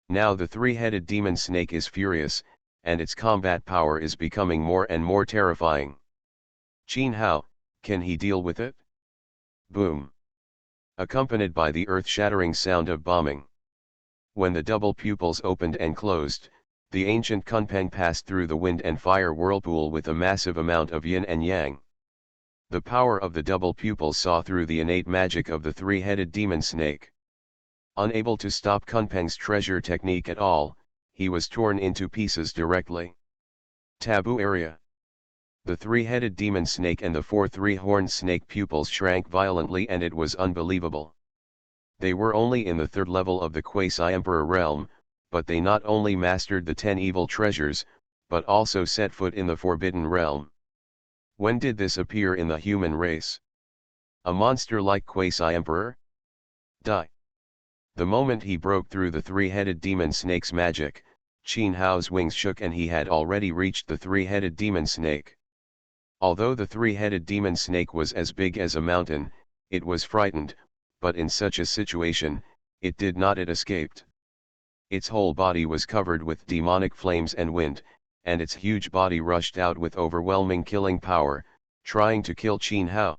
Now the 3-headed demon snake is furious, and its combat power is becoming more and more terrifying. Qin Hao, can he deal with it? Boom! Accompanied by the earth-shattering sound of bombing. When the double pupils opened and closed, the ancient Kunpeng passed through the wind and fire whirlpool with a massive amount of yin and yang. The power of the double pupils saw through the innate magic of the 3-headed demon snake. Unable to stop Kunpeng's treasure technique at all, he was torn into pieces directly. Taboo area. The 3-headed demon snake and the 4 3-horned snake pupils shrank violently, and it was unbelievable. They were only in the 3rd level of the quasi-emperor realm, but they not only mastered the 10 evil treasures, but also set foot in the forbidden realm. When did this appear in the human race? A monster like quasi-emperor? Die. The moment he broke through the 3-headed demon snake's magic, Qin Hao's wings shook and he had already reached the 3-headed demon snake. Although the 3-headed demon snake was as big as a mountain, it was frightened, but in such a situation, it did not it escaped. Its whole body was covered with demonic flames and wind, and its huge body rushed out with overwhelming killing power, trying to kill Qin Hao.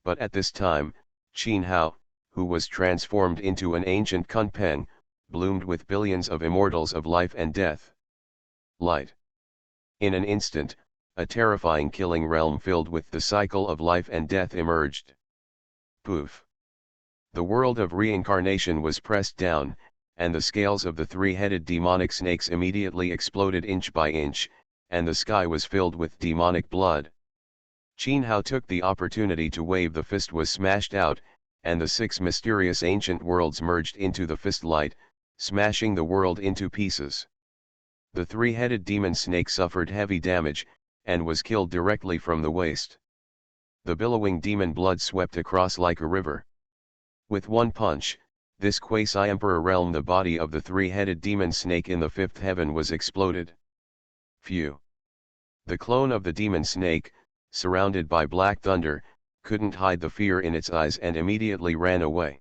But at this time, Qin Hao, who was transformed into an ancient Kunpeng, bloomed with billions of immortals of life and death. Light. In an instant, a terrifying killing realm filled with the cycle of life and death emerged. Poof. The world of reincarnation was pressed down, and the scales of the three-headed demonic snakes immediately exploded inch by inch, and the sky was filled with demonic blood. Qin Hao took the opportunity to wave the fist was smashed out, and the 6 mysterious ancient worlds merged into the fist light, smashing the world into pieces. The three-headed demon snake suffered heavy damage, and was killed directly from the waist. The billowing demon blood swept across like a river. With one punch, this quasi-emperor realm, the body of the three-headed demon snake in the 5th heaven, was exploded. Phew! The clone of the demon snake, surrounded by black thunder, couldn't hide the fear in its eyes and immediately ran away.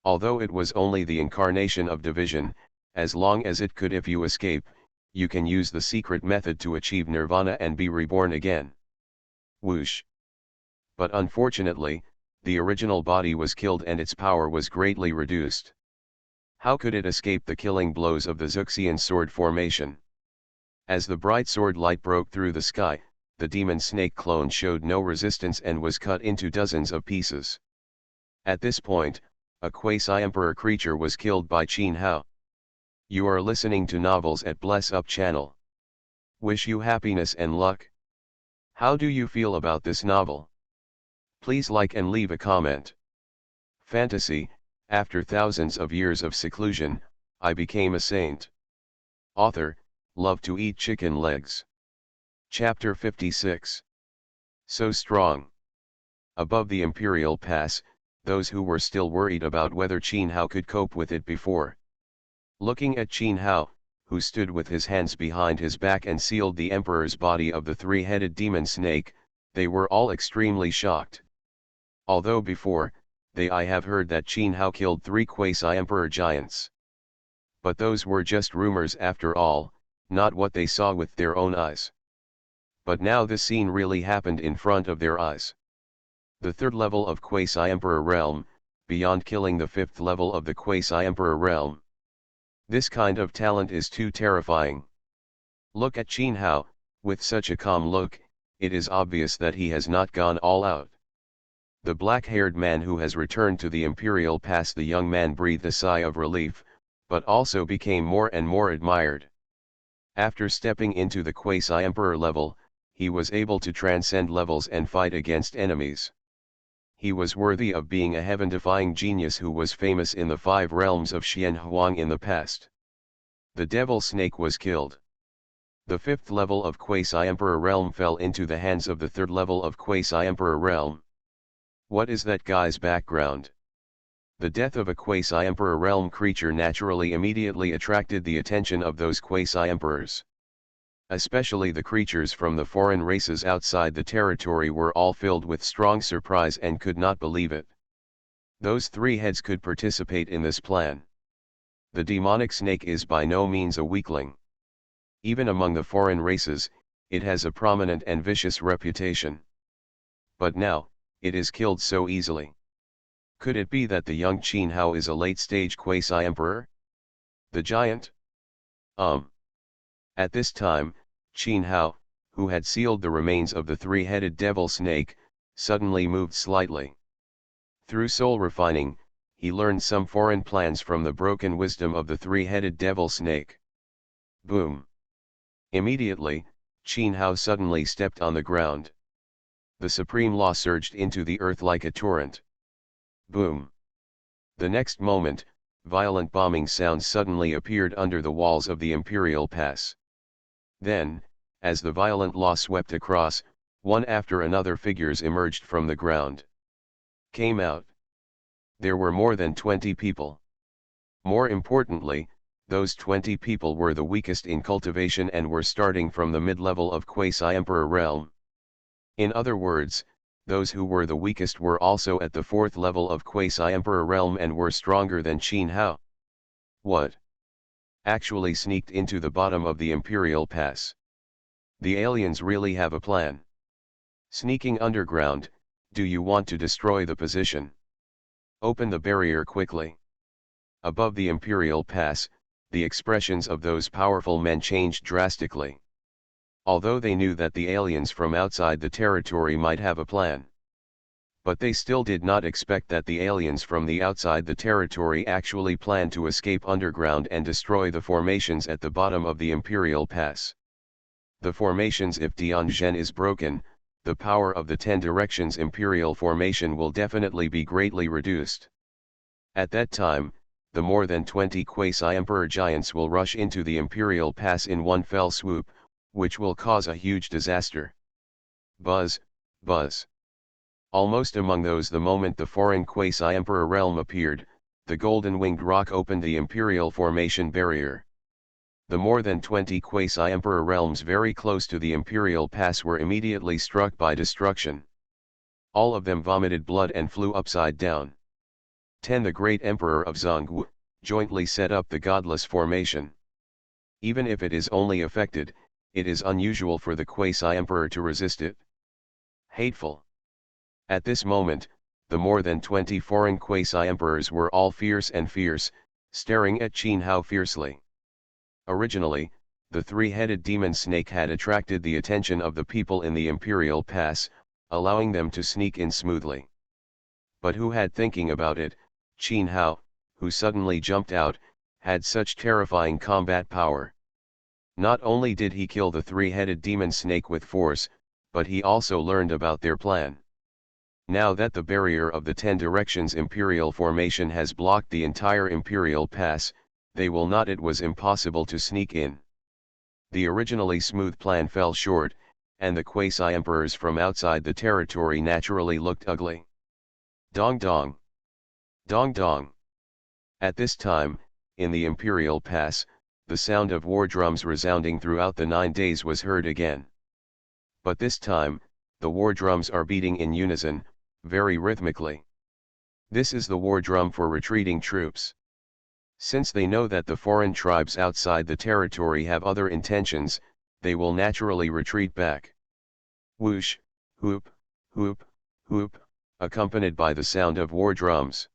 Although it was only the incarnation of division, as long as it could, if you escape, you can use the secret method to achieve nirvana and be reborn again. Whoosh! But unfortunately, the original body was killed and its power was greatly reduced. How could it escape the killing blows of the Xuxian sword formation? As the bright sword light broke through the sky, the demon snake clone showed no resistance and was cut into dozens of pieces. At this point, a quasi-emperor creature was killed by Qin Hao. You are listening to Novels at Bless Up channel. Wish you happiness and luck. How do you feel about this novel? Please like and leave a comment. Fantasy, after thousands of years of seclusion, I became a saint. Author, love to eat chicken legs. Chapter 56. So strong. Above the Imperial Pass, those who were still worried about whether Qin Hao could cope with it before looking at Qin Hao, who stood with his hands behind his back and sealed the emperor's body of the three-headed demon snake, they were all extremely shocked. Although before, I have heard that Qin Hao killed 3 quasi-emperor giants. But those were just rumors after all, not what they saw with their own eyes. But now the scene really happened in front of their eyes. The 3rd level of quasi-emperor realm, beyond killing the 5th level of the quasi-emperor realm. This kind of talent is too terrifying. Look at Qin Hao, with such a calm look, it is obvious that he has not gone all out. The black-haired man who has returned to the Imperial Pass, the young man breathed a sigh of relief, but also became more and more admired. After stepping into the quasi-emperor level, he was able to transcend levels and fight against enemies. He was worthy of being a heaven-defying genius who was famous in the 5 realms of Xian Huang in the past. The devil snake was killed. The 5th level of quasi-emperor realm fell into the hands of the 3rd level of quasi-emperor realm. What is that guy's background? The death of a quasi-emperor realm creature naturally immediately attracted the attention of those quasi-emperors. Especially the creatures from the foreign races outside the territory were all filled with strong surprise and could not believe it. Those 3 heads could participate in this plan. The demonic snake is by no means a weakling. Even among the foreign races, it has a prominent and vicious reputation. But now, it is killed so easily. Could it be that the young Qin Hao is a late-stage quasi-emperor? The giant? At this time, Qin Hao, who had sealed the remains of the 3-headed devil snake, suddenly moved slightly. Through soul refining, he learned some foreign plans from the broken wisdom of the 3-headed devil snake. Boom! Immediately, Qin Hao suddenly stepped on the ground. The supreme law surged into the earth like a torrent. Boom! The next moment, violent bombing sounds suddenly appeared under the walls of the Imperial Pass. Then, as the violent law swept across, one after another figures emerged from the ground. Came out. There were more than 20 people. More importantly, those 20 people were the weakest in cultivation and were starting from the mid-level of quasi-emperor realm. In other words, those who were the weakest were also at the 4th level of quasi-emperor realm and were stronger than Qin Hao. What? Actually sneaked into the bottom of the Imperial Pass. The aliens really have a plan. Sneaking underground, do you want to destroy the position? Open the barrier quickly. Above the Imperial Pass, the expressions of those powerful men changed drastically. Although they knew that the aliens from outside the territory might have a plan. But they still did not expect that the aliens from the outside the territory actually planned to escape underground and destroy the formations at the bottom of the Imperial Pass. The formations. If Tianjin is broken, the power of the 10 directions Imperial formation will definitely be greatly reduced. At that time, the more than 20 quasi-emperor giants will rush into the Imperial Pass in one fell swoop, which will cause a huge disaster. Buzz, buzz. Almost among those the moment the foreign quasi-emperor realm appeared, the golden-winged rock opened the Imperial formation barrier. The more than 20 quasi-emperor realms very close to the Imperial Pass were immediately struck by destruction. All of them vomited blood and flew upside down. 10. The great emperor of Zhongwu jointly set up the godless formation. Even if it is only affected, it is unusual for the quasi-emperor to resist it. Hateful. At this moment, the more than 20 foreign quasi-emperors were all fierce, staring at Qin Hao fiercely. Originally, the three-headed demon snake had attracted the attention of the people in the Imperial Pass, allowing them to sneak in smoothly. But who had thinking about it, Qin Hao, who suddenly jumped out, had such terrifying combat power. Not only did he kill the three-headed demon snake with force, but he also learned about their plan. Now that the barrier of the 10 directions Imperial formation has blocked the entire Imperial Pass, they will not. It was impossible to sneak in. The originally smooth plan fell short, and the quasi-emperors from outside the territory naturally looked ugly. Dong dong. Dong dong. At this time, in the Imperial Pass, the sound of war drums resounding throughout the 9 days was heard again. But this time, the war drums are beating in unison, very rhythmically. This is the war drum for retreating troops. Since they know that the foreign tribes outside the territory have other intentions, they will naturally retreat back. Whoosh, whoop, whoop, whoop, accompanied by the sound of war drums.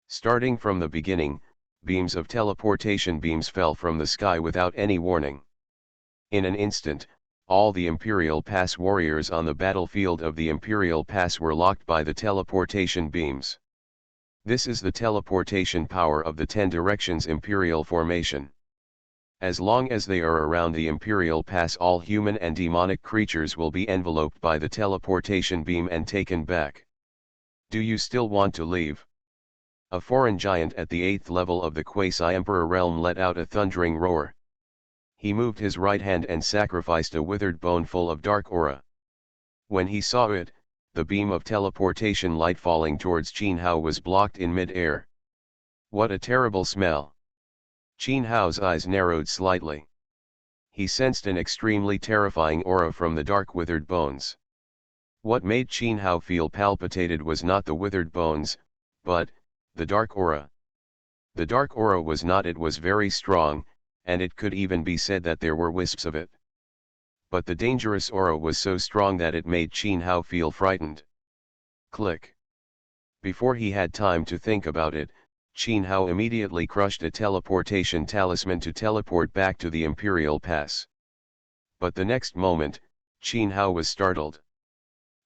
Starting from the beginning, beams of teleportation beams fell from the sky without any warning. In an instant, all the Imperial Pass warriors on the battlefield of the Imperial Pass were locked by the teleportation beams. This is the teleportation power of the 10 directions Imperial formation. As long as they are around the Imperial Pass, all human and demonic creatures will be enveloped by the teleportation beam and taken back. Do you still want to leave? A foreign giant at the 8th level of the quasi-emperor realm let out a thundering roar. He moved his right hand and sacrificed a withered bone full of dark aura. When he saw it, the beam of teleportation light falling towards Qin Hao was blocked in mid-air. What a terrible smell! Qin Hao's eyes narrowed slightly. He sensed an extremely terrifying aura from the dark withered bones. What made Qin Hao feel palpitated was not the withered bones, but the dark aura. The dark aura was not, it was very strong, and it could even be said that there were wisps of it. But the dangerous aura was so strong that it made Qin Hao feel frightened. Click. Before he had time to think about it, Qin Hao immediately crushed a teleportation talisman to teleport back to the Imperial Pass. But the next moment, Qin Hao was startled.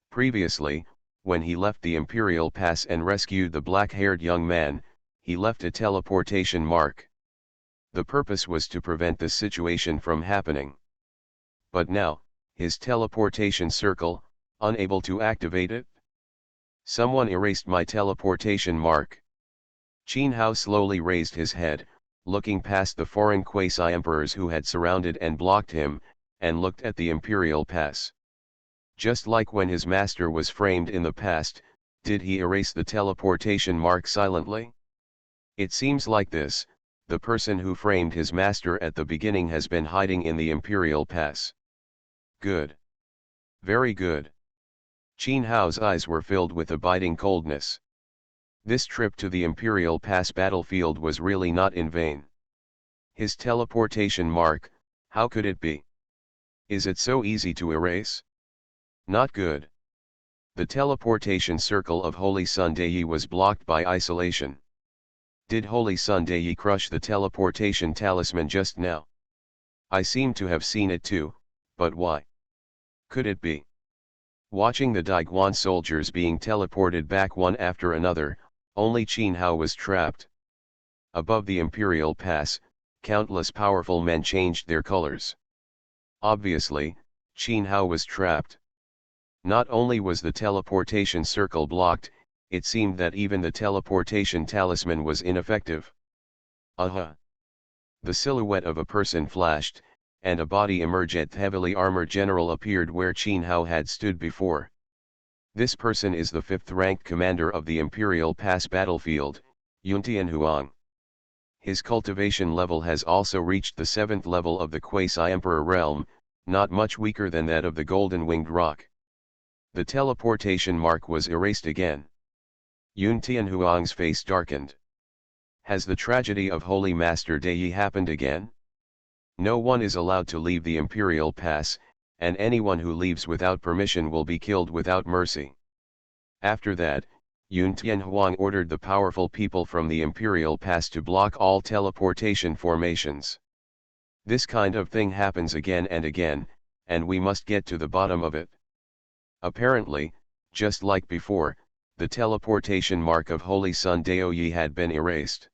Previously, when he left the Imperial Pass and rescued the black-haired young man, he left a teleportation mark. The purpose was to prevent this situation from happening. But now, his teleportation circle, unable to activate it? Someone erased my teleportation mark. Qin Hao slowly raised his head, looking past the foreign quasi-emperors who had surrounded and blocked him, and looked at the Imperial Pass. Just like when his master was framed in the past, did he erase the teleportation mark silently? It seems like this. The person who framed his master at the beginning has been hiding in the Imperial Pass. Good. Very good. Qin Hao's eyes were filled with abiding coldness. This trip to the Imperial Pass battlefield was really not in vain. His teleportation mark, how could it be? Is it so easy to erase? Not good. The teleportation circle of Holy Sun Dei was blocked by isolation. Did Holy Sunday crush the teleportation talisman just now? I seem to have seen it too, but why? Could it be? Watching the Daiguan soldiers being teleported back one after another, only Qin Hao was trapped. Above the Imperial Pass, countless powerful men changed their colors. Obviously, Qin Hao was trapped. Not only was the teleportation circle blocked, it seemed that even the teleportation talisman was ineffective. Aha! The silhouette of a person flashed, and a body emerged. Heavily armored general appeared where Qin Hao had stood before. This person is the 5th-ranked commander of the Imperial Pass battlefield, Yuntian Huang. His cultivation level has also reached the 7th level of the Quasi-Emperor realm, not much weaker than that of the Golden-Winged Roc. The teleportation mark was erased again. Yun Tianhuang's face darkened. Has the tragedy of Holy Master Dai happened again? No one is allowed to leave the Imperial Pass, and anyone who leaves without permission will be killed without mercy. After that, Yun Tianhuang ordered the powerful people from the Imperial Pass to block all teleportation formations. This kind of thing happens again and again, and we must get to the bottom of it. Apparently, just like before, the teleportation mark of Holy Sun Daoyi had been erased.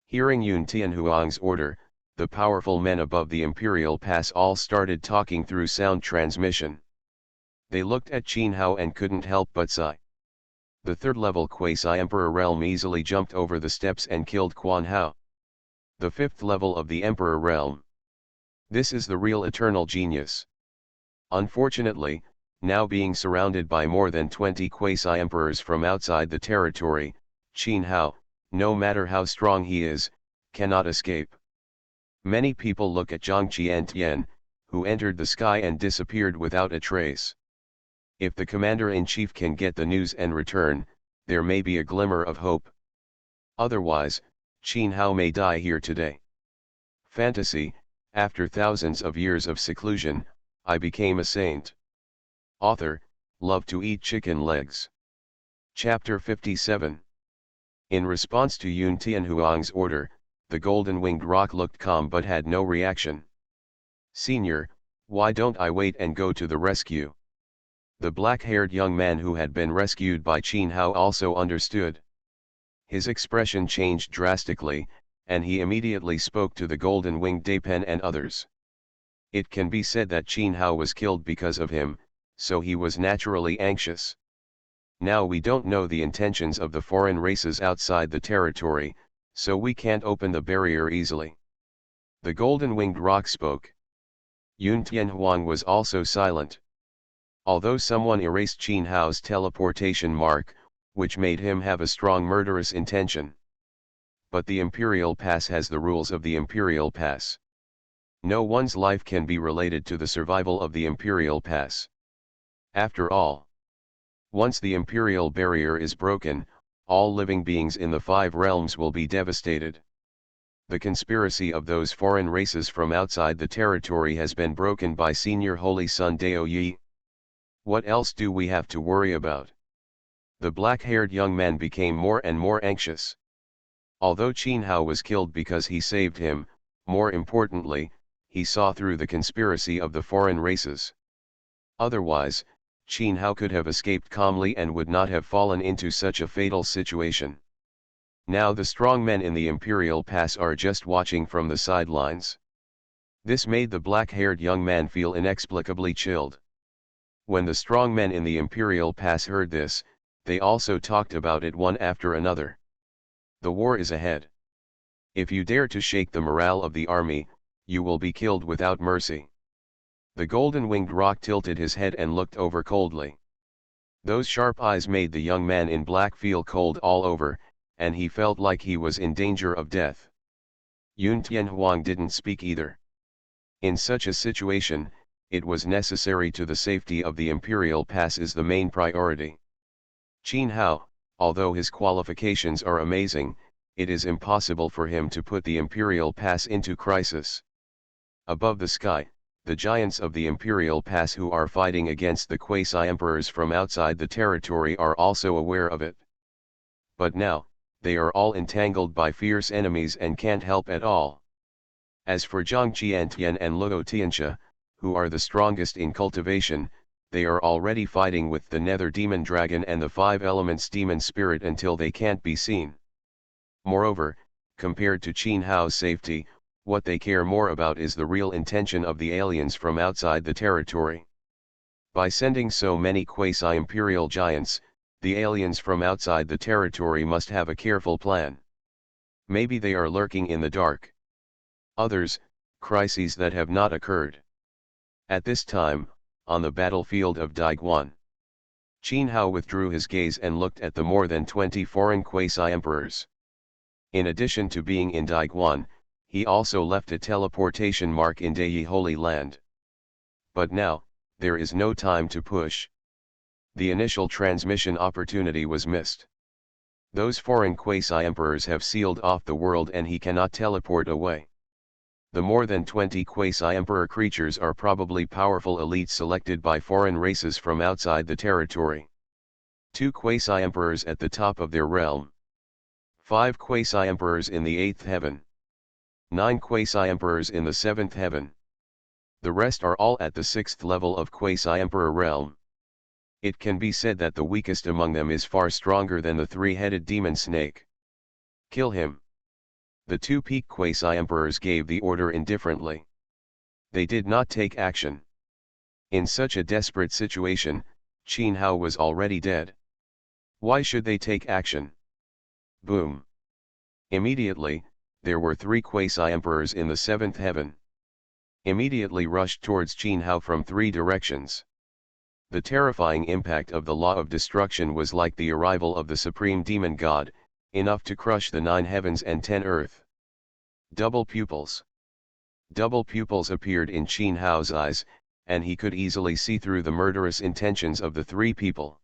Hearing Yun Tianhuang's order, the powerful men above the Imperial Pass all started talking through sound transmission. They looked at Qin Hao and couldn't help but sigh. The 3rd-level Quasi-Emperor realm easily jumped over the steps and killed Quan Hao. The 5th level of the Emperor realm. This is the real eternal genius. Unfortunately, now being surrounded by more than 20 Quasi-Emperors from outside the territory, Qin Hao, no matter how strong he is, cannot escape. Many people look at Zhang Qiantian, who entered the sky and disappeared without a trace. If the commander-in-chief can get the news and return, there may be a glimmer of hope. Otherwise, Qin Hao may die here today. Fantasy: after thousands of years of seclusion, I became a saint. Author: love to eat chicken legs. Chapter 57. In response to Yun Tianhuang's order, the Golden-Winged Roc looked calm but had no reaction. Senior, why don't I wait and go to the rescue? The black-haired young man who had been rescued by Qin Hao also understood. His expression changed drastically, and he immediately spoke to the Golden-Winged Dapen and others. It can be said that Qin Hao was killed because of him, so he was naturally anxious. Now we don't know the intentions of the foreign races outside the territory, so we can't open the barrier easily. The Golden-Winged Roc spoke. Yun Tianhuang was also silent. Although someone erased Qin Hao's teleportation mark, which made him have a strong murderous intention. But the Imperial Pass has the rules of the Imperial Pass. No one's life can be related to the survival of the Imperial Pass. After all, once the Imperial barrier is broken, all living beings in the 5 realms will be devastated. The conspiracy of those foreign races from outside the territory has been broken by Senior Holy Sun Daoyi. What else do we have to worry about? The black-haired young man became more and more anxious. Although Qin Hao was killed because he saved him, more importantly, he saw through the conspiracy of the foreign races. Otherwise, Qin Hao could have escaped calmly and would not have fallen into such a fatal situation. Now the strong men in the Imperial Pass are just watching from the sidelines. This made the black-haired young man feel inexplicably chilled. When the strong men in the Imperial Pass heard this, they also talked about it one after another. The war is ahead. If you dare to shake the morale of the army, you will be killed without mercy. The Golden-Winged Roc tilted his head and looked over coldly. Those sharp eyes made the young man in black feel cold all over, and he felt like he was in danger of death. Yun Tianhuang didn't speak either. In such a situation, it was necessary to the safety of the Imperial Pass is the main priority. Qin Hao, although his qualifications are amazing, it is impossible for him to put the Imperial Pass into crisis. Above the sky, the giants of the Imperial Pass who are fighting against the Quasi-Emperors from outside the territory are also aware of it. But now, they are all entangled by fierce enemies and can't help at all. As for Zhang Qiantian and Luo Tianxia, who are the strongest in cultivation, they are already fighting with the Nether Demon Dragon and the Five Elements Demon Spirit until they can't be seen. Moreover, compared to Qin Hao's safety, what they care more about is the real intention of the aliens from outside the territory. By sending so many quasi-imperial giants, the aliens from outside the territory must have a careful plan. Maybe they are lurking in the dark. Others, crises that have not occurred. At this time, on the battlefield of Daiguan, Qin Hao withdrew his gaze and looked at the more than 20 foreign quasi-emperors. In addition to being in Daiguan, he also left a teleportation mark in Daiyi Holy Land. But now, there is no time to push. The initial transmission opportunity was missed. Those foreign quasi-emperors have sealed off the world and he cannot teleport away. The more than 20 quasi-emperor creatures are probably powerful elites selected by foreign races from outside the territory. 2 quasi-emperors at the top of their realm. 5 quasi-emperors in the 8th heaven. 9 quasi-emperors in the 7th heaven. The rest are all at the 6th level of quasi-emperor realm. It can be said that the weakest among them is far stronger than the 3-headed demon snake. Kill him. The 2 peak quasi-emperors gave the order indifferently. They did not take action. In such a desperate situation, Qin Hao was already dead. Why should they take action? Boom. Immediately, there were 3 quasi-emperors in the 7th heaven. Immediately rushed towards Qin Hao from 3 directions. The terrifying impact of the law of destruction was like the arrival of the supreme demon god, enough to crush the 9 heavens and 10 earth. Double pupils. Double pupils appeared in Qin Hao's eyes, and he could easily see through the murderous intentions of the 3 people.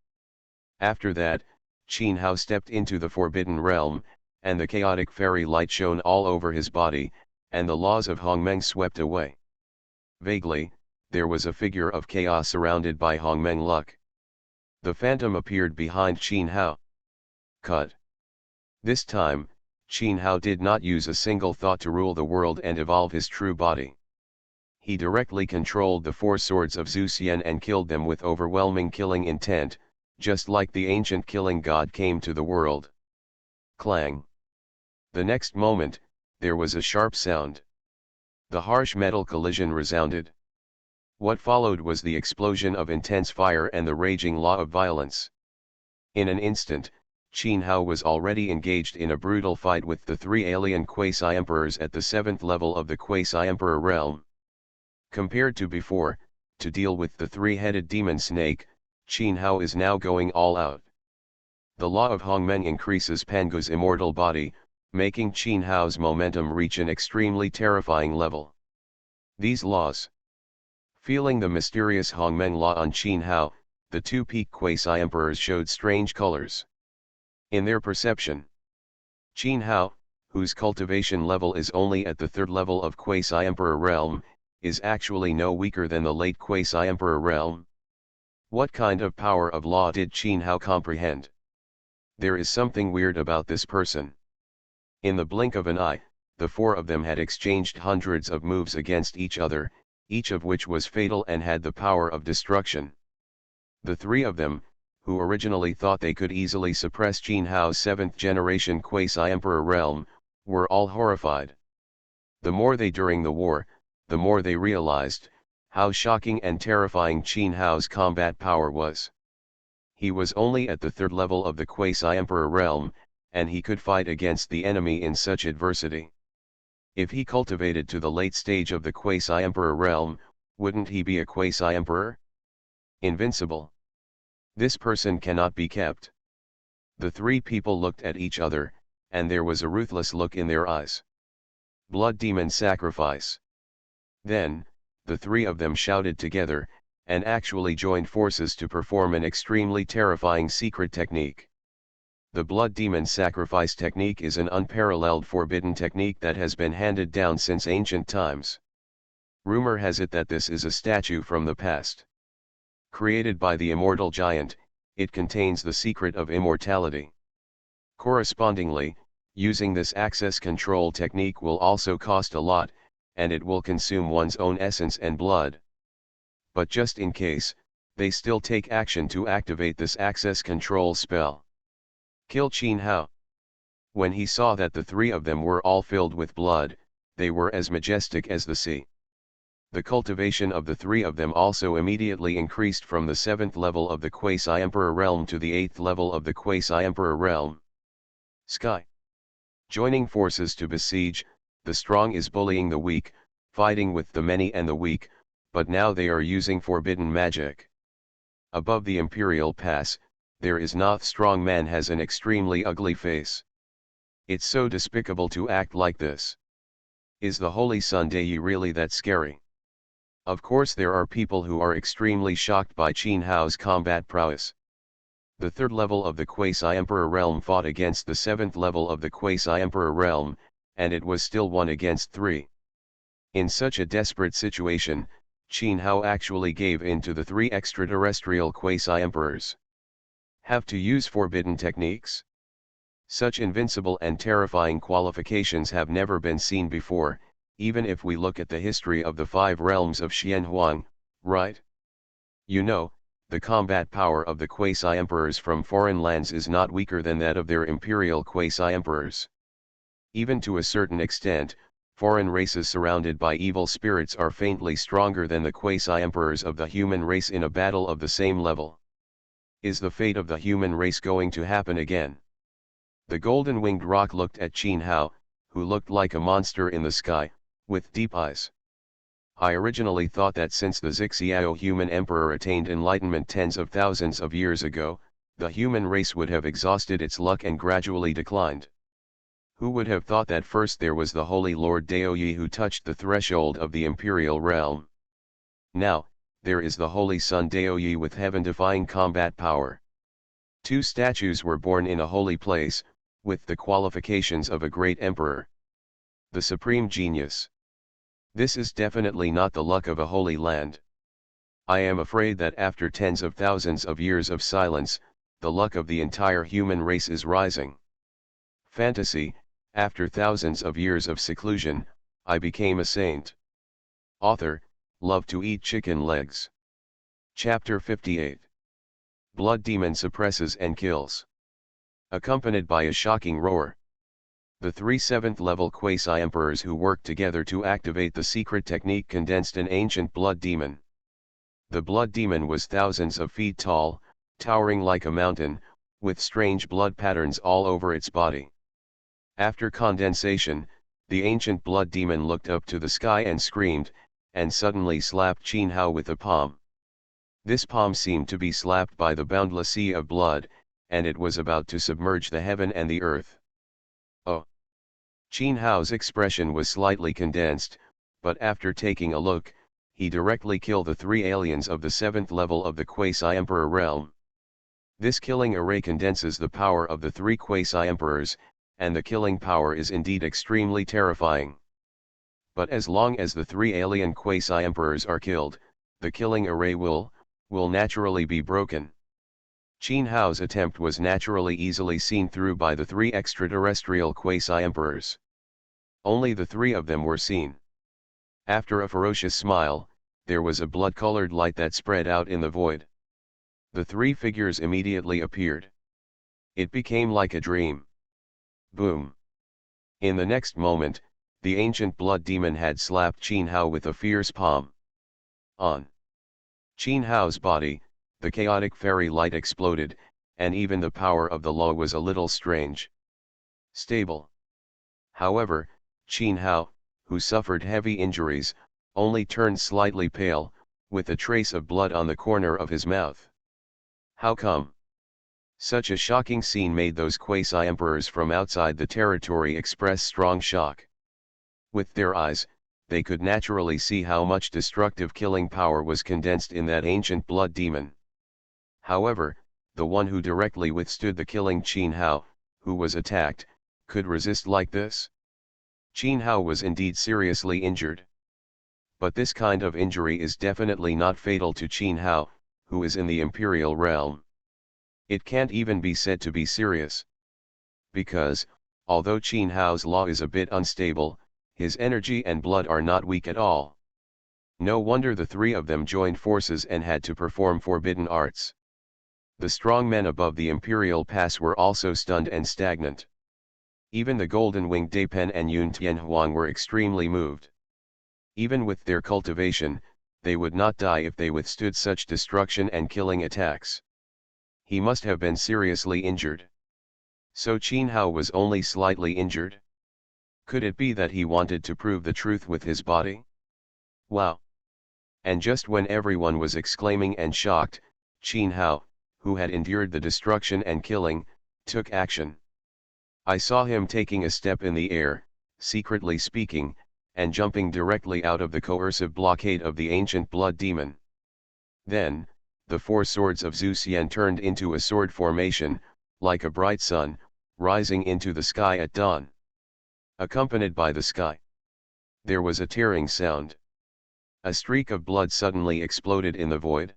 After that, Qin Hao stepped into the forbidden realm, and the chaotic fairy light shone all over his body, and the laws of Hongmeng swept away. Vaguely, there was a figure of chaos surrounded by Hongmeng luck. The phantom appeared behind Qin Hao. Cut. This time, Qin Hao did not use a single thought to rule the world and evolve his true body. He directly controlled the 4 swords of Zhu Xian and killed them with overwhelming killing intent, just like the ancient killing god came to the world. Clang. The next moment, there was a sharp sound. The harsh metal collision resounded. What followed was the explosion of intense fire and the raging law of violence. In an instant, Qin Hao was already engaged in a brutal fight with the 3 alien quasi-emperors at the 7th level of the quasi-emperor realm. Compared to before, to deal with the 3-headed demon snake, Qin Hao is now going all out. The law of Hongmeng increases Pangu's immortal body, making Qin Hao's momentum reach an extremely terrifying level. These laws. Feeling the mysterious Hongmeng law on Qin Hao, the 2 peak quasi-emperors showed strange colors. In their perception, Qin Hao, whose cultivation level is only at the 3rd level of quasi-emperor realm, is actually no weaker than the late quasi-emperor realm. What kind of power of law did Qin Hao comprehend? There is something weird about this person. In the blink of an eye, the 4 of them had exchanged hundreds of moves against each other, each of which was fatal and had the power of destruction. The 3 of them, who originally thought they could easily suppress Qin Hao's 7th generation quasi-emperor realm, were all horrified. The more they during the war, the more they realized how shocking and terrifying Qin Hao's combat power was. He was only at the 3rd level of the quasi-emperor realm, and he could fight against the enemy in such adversity. If he cultivated to the late stage of the quasi-emperor realm, wouldn't he be a quasi-emperor? Invincible. This person cannot be kept. The 3 people looked at each other, and there was a ruthless look in their eyes. Blood demon sacrifice. Then, the 3 of them shouted together, and actually joined forces to perform an extremely terrifying secret technique. The blood demon sacrifice technique is an unparalleled forbidden technique that has been handed down since ancient times. Rumor has it that this is a statue from the past. Created by the immortal giant, it contains the secret of immortality. Correspondingly, using this access control technique will also cost a lot, and it will consume one's own essence and blood. But just in case, they still take action to activate this access control spell. Kill Qin Hao. When he saw that the three of them were all filled with blood, they were as majestic as the sea. The cultivation of the three of them also immediately increased from the 7th level of the Quasi-Emperor realm to the 8th level of the Quasi-Emperor realm. Sky. Joining forces to besiege, the strong is bullying the weak, fighting with the many and the weak, but now they are using forbidden magic. Above the Imperial Pass, there is Noth strong man has an extremely ugly face. It's so despicable to act like this. Is the Holy Sun Dei really that scary? Of course there are people who are extremely shocked by Qin Hao's combat prowess. The 3rd level of the Quasi-Emperor realm fought against the 7th level of the Quasi-Emperor realm, and it was still 1 against 3. In such a desperate situation, Qin Hao actually gave in to the 3 extraterrestrial Quasi-Emperors. Have to use forbidden techniques? Such invincible and terrifying qualifications have never been seen before, even if we look at the history of the 5 realms of Xianhuang, right? You know, the combat power of the Quasi-Emperors from foreign lands is not weaker than that of their imperial Quasi-Emperors. Even to a certain extent, foreign races surrounded by evil spirits are faintly stronger than the Quasi-Emperors of the human race in a battle of the same level. Is the fate of the human race going to happen again? The golden-winged roc looked at Qin Hao, who looked like a monster in the sky, with deep eyes. I originally thought that since the Zixiao human emperor attained enlightenment tens of thousands of years ago, the human race would have exhausted its luck and gradually declined. Who would have thought that first there was the Holy Lord Daoyi who touched the threshold of the imperial realm? Now, there is the Holy Sun Daoyi with heaven-defying combat power. 2 statues were born in a holy place, with the qualifications of a great emperor. The supreme genius. This is definitely not the luck of a holy land. I am afraid that after tens of thousands of years of silence, the luck of the entire human race is rising. Fantasy, after thousands of years of seclusion, I became a saint. Author, love to eat chicken legs. Chapter 58. Blood demon suppresses and kills. Accompanied by a shocking roar. The 3 7th-level Quasi-Emperors who worked together to activate the secret technique condensed an ancient blood demon. The blood demon was thousands of feet tall, towering like a mountain, with strange blood patterns all over its body. After condensation, the ancient blood demon looked up to the sky and screamed, and suddenly slapped Qin Hao with a palm. This palm seemed to be slapped by the boundless sea of blood, and it was about to submerge the heaven and the earth. Oh! Qin Hao's expression was slightly condensed, but after taking a look, he directly killed the 3 aliens of the 7th level of the Quasi-Emperor realm. This killing array condenses the power of the 3 Quasi-Emperors, and the killing power is indeed extremely terrifying. But as long as the 3 alien Quasi-Emperors are killed, the killing array will naturally be broken. Qin Hao's attempt was naturally easily seen through by the 3 extraterrestrial Quasi-Emperors. Only the 3 of them were seen. After a ferocious smile, there was a blood-colored light that spread out in the void. The 3 figures immediately appeared. It became like a dream. Boom! In the next moment, the ancient blood demon had slapped Qin Hao with a fierce palm. On Qin Hao's body, the chaotic fairy light exploded, and even the power of the law was a little strange. Stable. However, Qin Hao, who suffered heavy injuries, only turned slightly pale, with a trace of blood on the corner of his mouth. How come? Such a shocking scene made those Quasi-Emperors from outside the territory express strong shock. With their eyes, they could naturally see how much destructive killing power was condensed in that ancient blood demon. However, the one who directly withstood the killing Qin Hao, who was attacked, could resist like this? Qin Hao was indeed seriously injured. But this kind of injury is definitely not fatal to Qin Hao, who is in the imperial realm. It can't even be said to be serious. because, although Qin Hao's law is a bit unstable, his energy and blood are not weak at all. No wonder the three of them joined forces and had to perform forbidden arts. The strong men above the imperial pass were also stunned and stagnant. Even the golden-winged Daipen and Yun Tianhuang were extremely moved. Even with their cultivation, they would not die if they withstood such destruction and killing attacks. He must have been seriously injured. So Qin Hao was only slightly injured? Could it be that he wanted to prove the truth with his body? Wow! And just when everyone was exclaiming and shocked, Qin Hao, who had endured the destruction and killing, took action. I saw him taking a step in the air, secretly speaking, and jumping directly out of the coercive blockade of the ancient blood demon. Then, the four swords of Zhu Xian turned into a sword formation, like a bright sun, rising into the sky at dawn. Accompanied by the sky, there was a tearing sound. A streak of blood suddenly exploded in the void.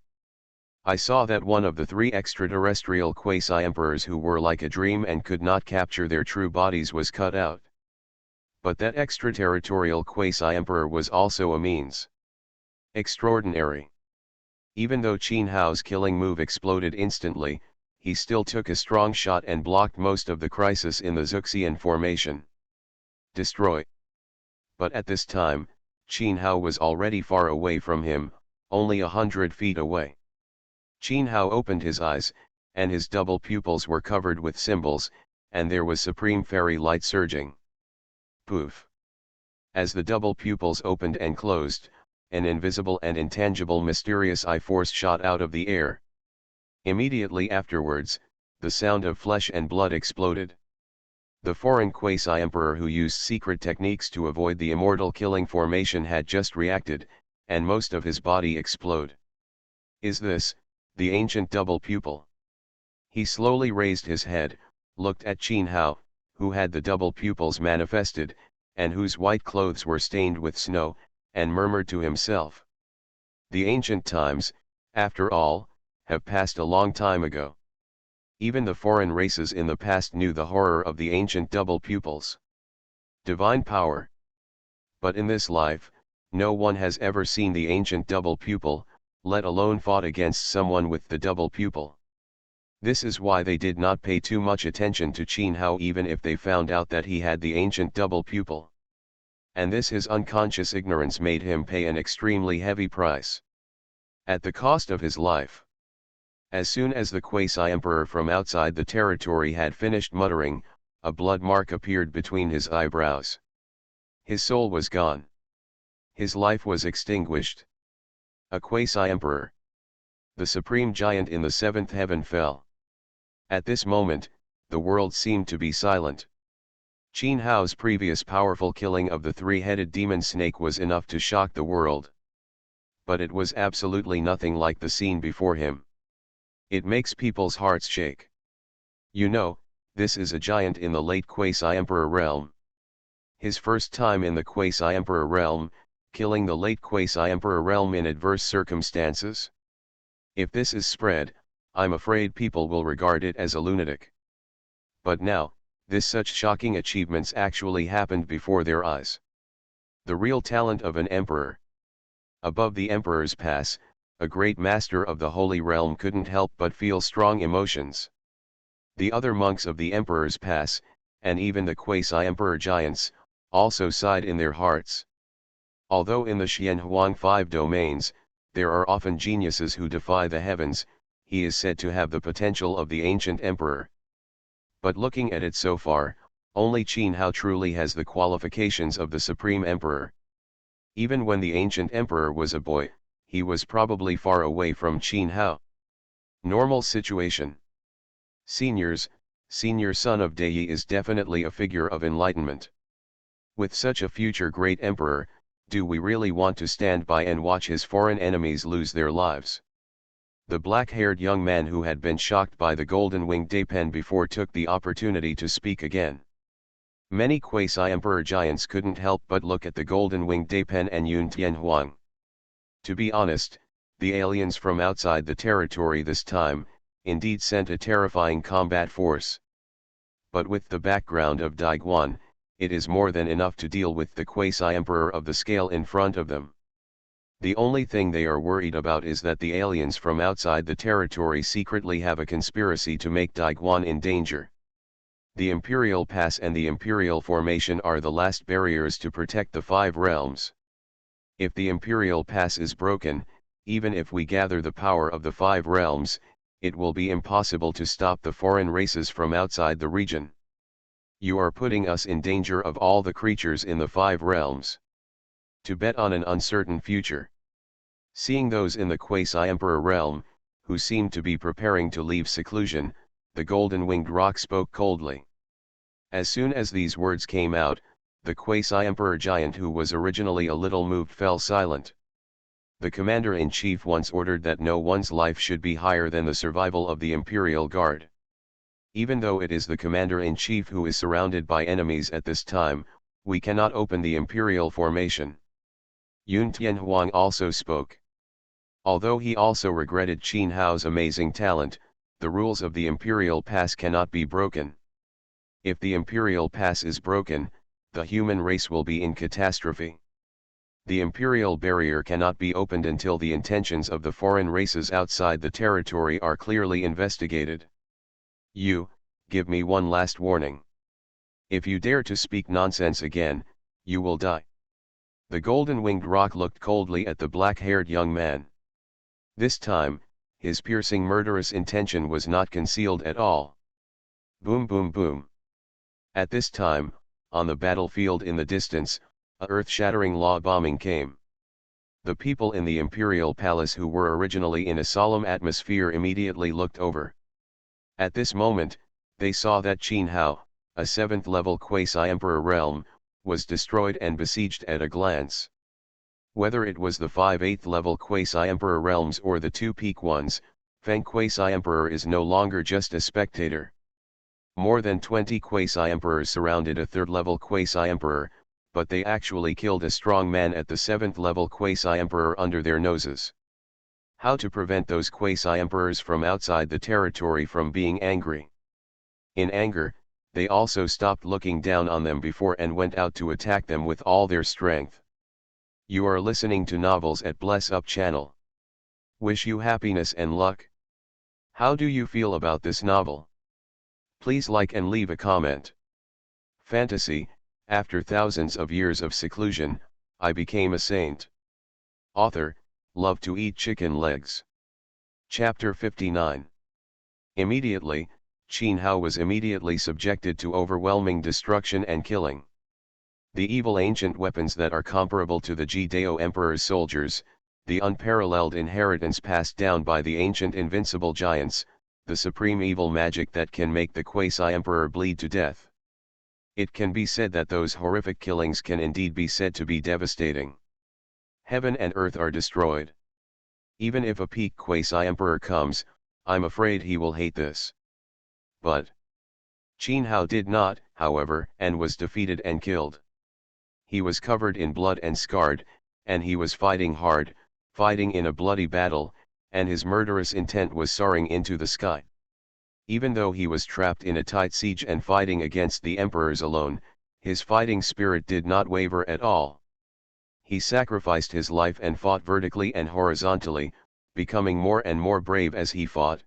I saw that one of the three extraterrestrial quasi-emperors who were like a dream and could not capture their true bodies was cut out. But that extraterritorial quasi-emperor was also a means. Extraordinary. Even though Qin Hao's killing move exploded instantly, he still took a strong shot and blocked most of the crisis in the Zuxian formation. Destroy. But at this time, Qin Hao was already far away from him, only 100 feet away. Qin Hao opened his eyes, and his double pupils were covered with symbols, and there was supreme fairy light surging. Poof! As the double pupils opened and closed, an invisible and intangible mysterious I-force shot out of the air. Immediately afterwards, the sound of flesh and blood exploded. The foreign quasi-emperor who used secret techniques to avoid the immortal killing formation had just reacted, and most of his body explode. Is this the ancient double pupil? He slowly raised his head, looked at Qin Hao, who had the double pupils manifested, and whose white clothes were stained with snow, and murmured to himself. The ancient times, after all, have passed a long time ago. Even the foreign races in the past knew the horror of the ancient double pupils. Divine power. But in this life, no one has ever seen the ancient double pupil, let alone fought against someone with the double pupil. This is why they did not pay too much attention to Qin Hao even if they found out that he had the ancient double pupil. And this his unconscious ignorance made him pay an extremely heavy price. At the cost of his life. As soon as the quasi-emperor from outside the territory had finished muttering, a blood mark appeared between his eyebrows. His soul was gone. His life was extinguished. A quasi-emperor. The supreme giant in the seventh heaven fell. At this moment, the world seemed to be silent. Qin Hao's previous powerful killing of the three-headed demon snake was enough to shock the world. But it was absolutely nothing like the scene before him. It makes people's hearts shake. You know, this is a giant in the late quasi-emperor realm. His first time in the quasi-emperor realm, killing the late quasi-emperor realm in adverse circumstances. If this is spread, I'm afraid people will regard it as a lunatic. But now, this such shocking achievements actually happened before their eyes. The real talent of an emperor. Above the emperor's pass, a great master of the Holy Realm couldn't help but feel strong emotions. The other monks of the emperor's pass, and even the quasi-emperor giants, also sighed in their hearts. Although in the Xianhuang 5 domains, there are often geniuses who defy the heavens, he is said to have the potential of the ancient emperor. But looking at it so far, only Qin Hao truly has the qualifications of the supreme emperor. Even when the ancient emperor was a boy, he was probably far away from Qin Hao. Normal situation. Senior son of Dei is definitely a figure of enlightenment. With such a future great emperor, do we really want to stand by and watch his foreign enemies lose their lives? The black-haired young man who had been shocked by the golden-winged Daipen before took the opportunity to speak again. Many quasi-emperor giants couldn't help but look at the golden-winged Daipen and Yun Tianhuang. To be honest, the aliens from outside the territory this time, indeed sent a terrifying combat force. but with the background of Daiguan, it is more than enough to deal with the quasi-emperor of the scale in front of them. The only thing they are worried about is that the aliens from outside the territory secretly have a conspiracy to make Daiguan in danger. The Imperial Pass and the Imperial Formation are the last barriers to protect the five realms. If the Imperial Pass is broken, even if we gather the power of the five realms, it will be impossible to stop the foreign races from outside the region. You are putting us in danger of all the creatures in the five realms. To bet on an uncertain future. Seeing those in the quasi-emperor realm, who seemed to be preparing to leave seclusion, the golden-winged roc spoke coldly. As soon as these words came out, the quasi-emperor giant who was originally a little moved fell silent. The commander-in-chief once ordered that no one's life should be higher than the survival of the Imperial Guard. Even though it is the commander-in-chief who is surrounded by enemies at this time, we cannot open the Imperial Formation. Yun Tianhuang also spoke. Although he also regretted Qin Hao's amazing talent, the rules of the Imperial Pass cannot be broken. If the Imperial Pass is broken, the human race will be in catastrophe. The Imperial Barrier cannot be opened until the intentions of the foreign races outside the territory are clearly investigated. Give me one last warning. If you dare to speak nonsense again, you will die. The golden-winged roc looked coldly at the black-haired young man. This time, his piercing murderous intention was not concealed at all. Boom boom boom. At this time, on the battlefield in the distance, a earth-shattering law bombing came. The people in the Imperial Palace who were originally in a solemn atmosphere immediately looked over. At this moment, they saw that Qin Hao, a 7th-level quasi-emperor realm, was destroyed and besieged at a glance. Whether it was the 5 8th-level quasi-emperor realms or the 2 peak ones, Feng quasi-emperor is no longer just a spectator. More than 20 quasi-emperors surrounded a 3rd-level quasi-emperor, but they actually killed a strong man at the 7th-level quasi-emperor under their noses. How to prevent those quasi-emperors from outside the territory from being angry? In anger, they also stopped looking down on them before and went out to attack them with all their strength. You are listening to Novels at Bless Up channel. Wish you happiness and luck. How do you feel about this novel? Please like and leave a comment. Fantasy, after thousands of years of seclusion, I became a saint. Author, love to eat chicken legs. Chapter 59. Immediately, Qin Hao was immediately subjected to overwhelming destruction and killing. The evil ancient weapons that are comparable to the Ji-Dao Emperor's soldiers, the unparalleled inheritance passed down by the ancient invincible giants, the supreme evil magic that can make the quasi-emperor bleed to death. It can be said that those horrific killings can indeed be said to be devastating. Heaven and earth are destroyed. Even if a peak quasi-emperor comes, I'm afraid he will hate this. But Qin Hao did not, however, and was defeated and killed. He was covered in blood and scarred, and he was fighting hard, fighting in a bloody battle, and his murderous intent was soaring into the sky. Even though he was trapped in a tight siege and fighting against the emperors alone, his fighting spirit did not waver at all. He sacrificed his life and fought vertically and horizontally, becoming more and more brave as he fought.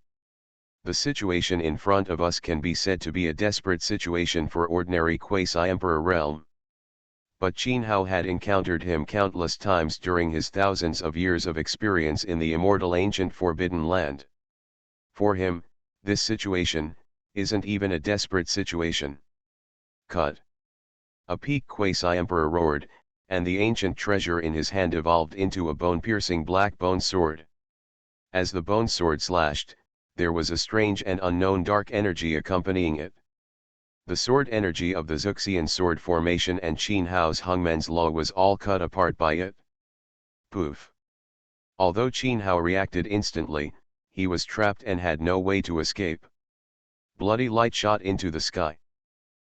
The situation in front of us can be said to be a desperate situation for ordinary quasi-emperor realm. But Qin Hao had encountered him countless times during his thousands of years of experience in the immortal ancient Forbidden Land. For him, this situation isn't even a desperate situation. Cut. A peak quasi-emperor roared, and the ancient treasure in his hand evolved into a bone-piercing black bone sword. As the bone sword slashed, there was a strange and unknown dark energy accompanying it. The sword energy of the Zuxian sword formation and Qin Hao's Hungman's law was all cut apart by it. Poof. Although Qin Hao reacted instantly, he was trapped and had no way to escape. Bloody light shot into the sky.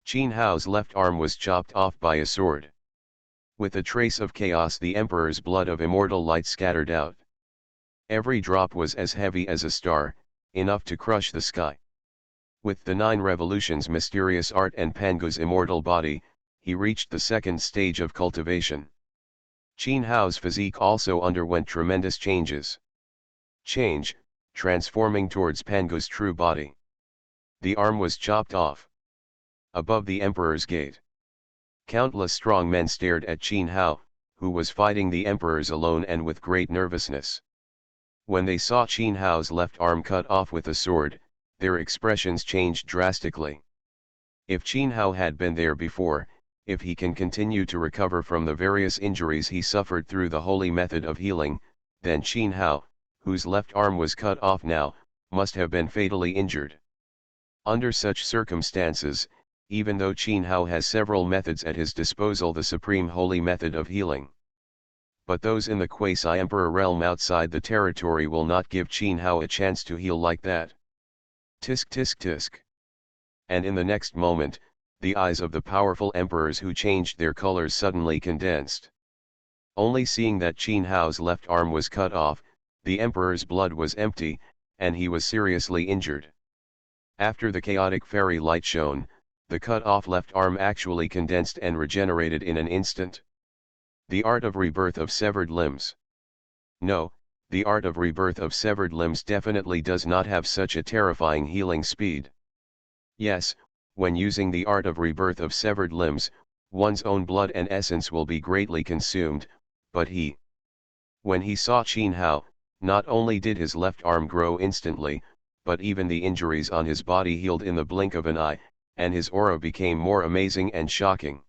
Qin Hao's left arm was chopped off by a sword. With a trace of chaos, the Emperor's blood of immortal light scattered out. Every drop was as heavy as a star, enough to crush the sky. With the 9 revolutions mysterious art and Pangu's immortal body, he reached the second stage of cultivation. Qin Hao's physique also underwent tremendous changes. Transforming towards Pangu's true body. The arm was chopped off. Above the emperor's gate, countless strong men stared at Qin Hao, who was fighting the emperors alone and with great nervousness. When they saw Qin Hao's left arm cut off with a sword, their expressions changed drastically. If Qin Hao had been there before, if he can continue to recover from the various injuries he suffered through the holy method of healing, then Qin Hao, whose left arm was cut off now, must have been fatally injured. Under such circumstances, even though Qin Hao has several methods at his disposal, the supreme holy method of healing, but those in the quasi-emperor realm outside the territory will not give Qin Hao a chance to heal like that. Tisk tisk tisk. And in the next moment, the eyes of the powerful emperors who changed their colors suddenly condensed. Only seeing that Qin Hao's left arm was cut off, the emperor's blood was empty, and he was seriously injured. After the chaotic fairy light shone, the cut-off left arm actually condensed and regenerated in an instant. The art of rebirth of severed limbs. No, the art of rebirth of severed limbs definitely does not have such a terrifying healing speed. Yes, when using the art of rebirth of severed limbs, one's own blood and essence will be greatly consumed, but when he saw Qin Hao, not only did his left arm grow instantly, but even the injuries on his body healed in the blink of an eye, and his aura became more amazing and shocking.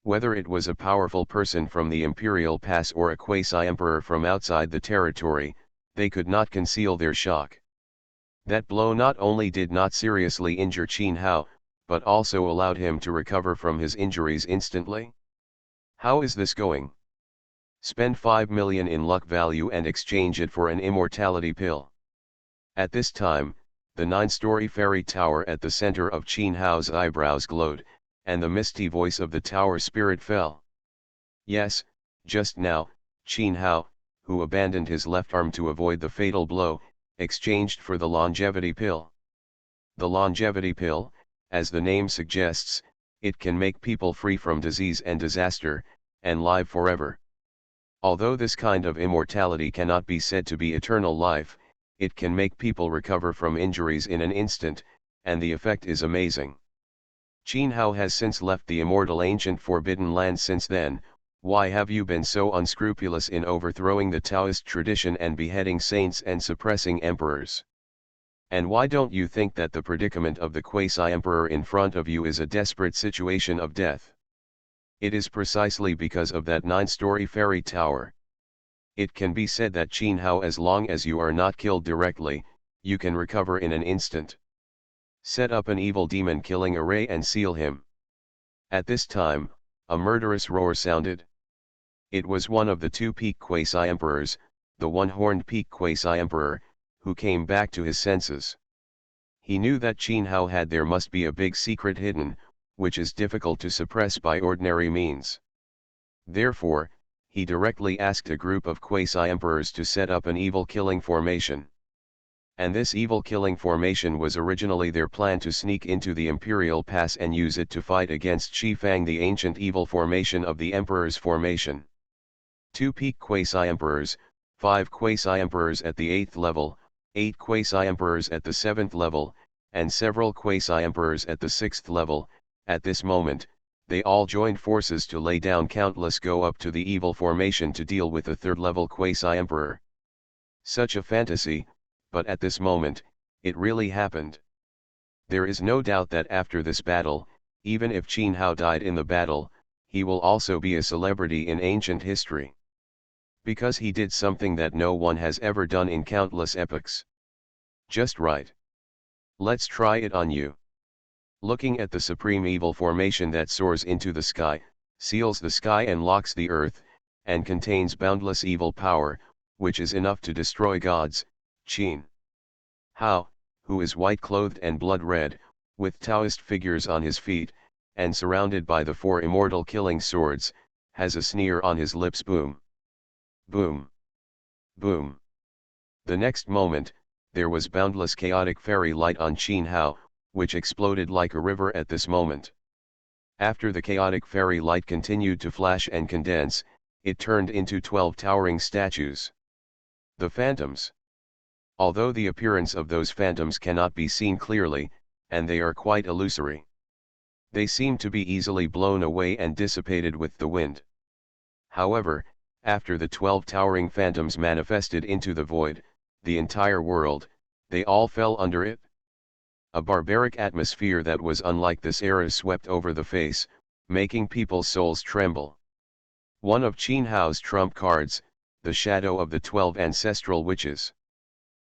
Whether it was a powerful person from the imperial pass or a quasi-emperor from outside the territory, they could not conceal their shock. That blow not only did not seriously injure Qin Hao, but also allowed him to recover from his injuries instantly. How is this going? Spend 5 million in luck value and exchange it for an immortality pill. At this time, the 9-story fairy tower at the center of Qin Hao's eyebrows glowed, and the misty voice of the tower spirit fell. Yes, just now, Qin Hao, who abandoned his left arm to avoid the fatal blow, exchanged for the longevity pill. The longevity pill, as the name suggests, it can make people free from disease and disaster, and live forever. Although this kind of immortality cannot be said to be eternal life, it can make people recover from injuries in an instant, and the effect is amazing. Qin Hao has since left the immortal ancient forbidden land since then. Why have you been so unscrupulous in overthrowing the Taoist tradition and beheading saints and suppressing emperors? And why don't you think that the predicament of the quasi-emperor in front of you is a desperate situation of death? It is precisely because of that 9-story fairy tower. It can be said that Qin Hao, as long as you are not killed directly, you can recover in an instant. Set up an evil demon killing array and seal him. At this time, a murderous roar sounded. It was one of the 2 peak quasi-emperors, the one-horned peak quasi-emperor, who came back to his senses. He knew that Qin Hao had there must be a big secret hidden, which is difficult to suppress by ordinary means. Therefore, he directly asked a group of quasi-emperors to set up an evil killing formation. And this evil killing formation was originally their plan to sneak into the imperial pass and use it to fight against Shi Fang, the ancient evil formation of the emperor's formation. 2 peak quasi-emperors, 5 quasi-emperors at the 8th level, 8 quasi-emperors at the 7th level, and several quasi-emperors at the 6th level. At this moment, they all joined forces to lay down countless go up to the evil formation to deal with the 3rd-level quasi-emperor. Such a fantasy, but at this moment, it really happened. There is no doubt that after this battle, even if Qin Hao died in the battle, he will also be a celebrity in ancient history. Because he did something that no one has ever done in countless epochs. Just right. Let's try it on you. Looking at the supreme evil formation that soars into the sky, seals the sky and locks the earth, and contains boundless evil power, which is enough to destroy gods, Qin Hao, who is white-clothed and blood-red, with Taoist figures on his feet, and surrounded by the 4 immortal killing swords, has a sneer on his lips. Boom! Boom! Boom! The next moment, there was boundless chaotic fairy light on Qin Hao, which exploded like a river at this moment. After the chaotic fairy light continued to flash and condense, it turned into 12 towering statues. The phantoms. Although the appearance of those phantoms cannot be seen clearly, and they are quite illusory. They seem to be easily blown away and dissipated with the wind. However, after the 12 towering phantoms manifested into the void, the entire world, they all fell under it. A barbaric atmosphere that was unlike this era swept over the face, making people's souls tremble. One of Qin Hao's trump cards, the shadow of the 12 ancestral witches.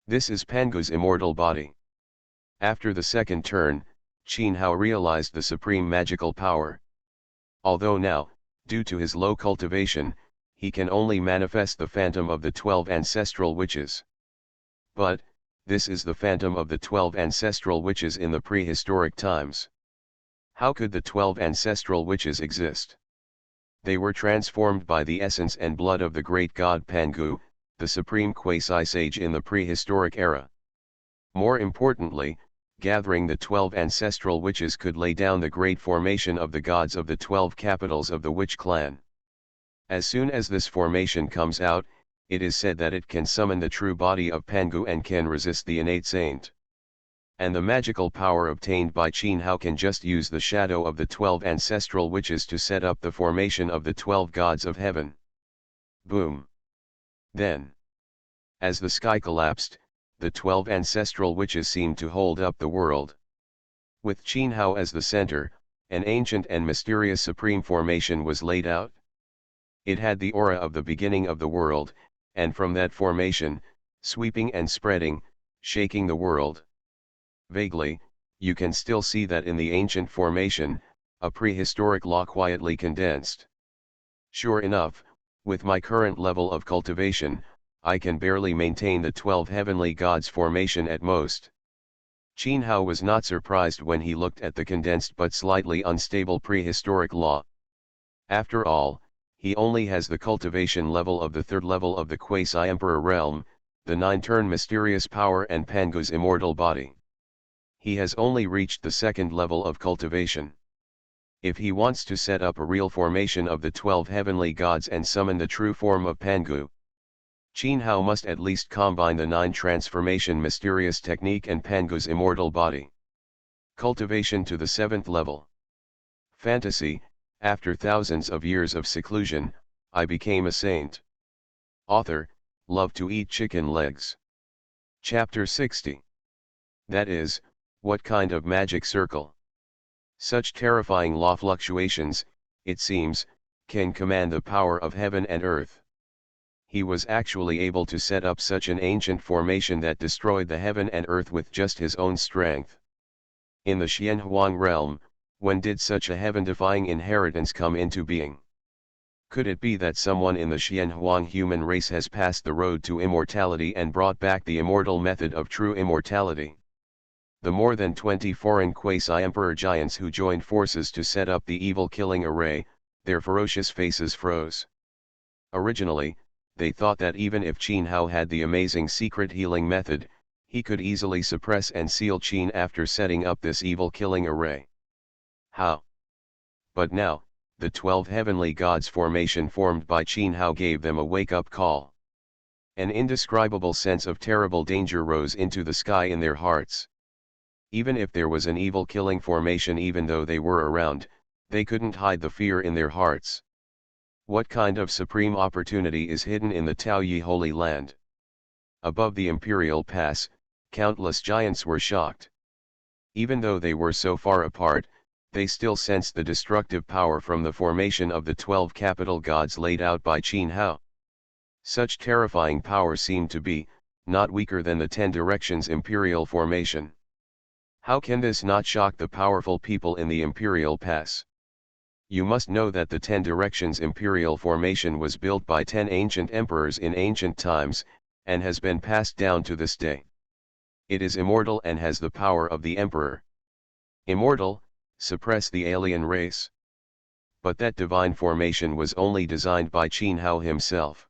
This is Pangu's immortal body. After the second turn, Qin Hao realized the supreme magical power. Although now, due to his low cultivation, he can only manifest the phantom of the 12 ancestral witches. But, this is the phantom of the 12 ancestral witches in the prehistoric times. How could the 12 ancestral witches exist? They were transformed by the essence and blood of the great god Pangu, the supreme quasi-sage in the prehistoric era. More importantly, gathering the 12 ancestral witches could lay down the great formation of the gods of the 12 capitals of the witch clan. As soon as this formation comes out, it is said that it can summon the true body of Pangu and can resist the innate saint. And the magical power obtained by Qin Hao can just use the shadow of the 12 ancestral witches to set up the formation of the 12 gods of heaven. Boom! Then, as the sky collapsed, the 12 ancestral witches seemed to hold up the world. With Qin Hao as the center, an ancient and mysterious supreme formation was laid out. It had the aura of the beginning of the world, and from that formation, sweeping and spreading, shaking the world. Vaguely, you can still see that in the ancient formation, a prehistoric law quietly condensed. Sure enough, with my current level of cultivation, I can barely maintain the 12 heavenly gods formation at most. Qin Hao was not surprised when he looked at the condensed but slightly unstable prehistoric law. After all, he only has the cultivation level of the third level of the quasi-emperor realm, the 9-turn mysterious power and Pangu's immortal body. He has only reached the second level of cultivation. If he wants to set up a real formation of the 12 heavenly gods and summon the true form of Pangu, Qin Hao must at least combine the 9 transformation mysterious technique and Pangu's immortal body. Cultivation to the 7th level. Fantasy, after thousands of years of seclusion, I became a saint. Author, love to eat chicken legs. Chapter 60. That is, what kind of magic circle? Such terrifying law fluctuations, it seems, can command the power of heaven and earth. He was actually able to set up such an ancient formation that destroyed the heaven and earth with just his own strength. In the Xianhuang realm, when did such a heaven-defying inheritance come into being? Could it be that someone in the Xianhuang human race has passed the road to immortality and brought back the immortal method of true immortality? The more than 20 foreign quasi-emperor giants who joined forces to set up the evil killing array, their ferocious faces froze. Originally, they thought that even if Qin Hao had the amazing secret healing method, he could easily suppress and seal Qin after setting up this evil killing array. How? But now, the 12 heavenly gods formation formed by Qin Hao gave them a wake-up call. An indescribable sense of terrible danger rose into the sky in their hearts. Even if there was an evil killing formation, even though they were around, they couldn't hide the fear in their hearts. What kind of supreme opportunity is hidden in the Taoyi Holy Land? Above the Imperial Pass, countless giants were shocked. Even though they were so far apart, they still sensed the destructive power from the formation of the 12 capital gods laid out by Qin Hao. Such terrifying power seemed to be, not weaker than the 10 directions imperial formation. How can this not shock the powerful people in the Imperial Pass? You must know that the 10 directions imperial formation was built by 10 ancient emperors in ancient times, and has been passed down to this day. It is immortal and has the power of the emperor. Immortal, suppress the alien race. But that divine formation was only designed by Qin Hao himself.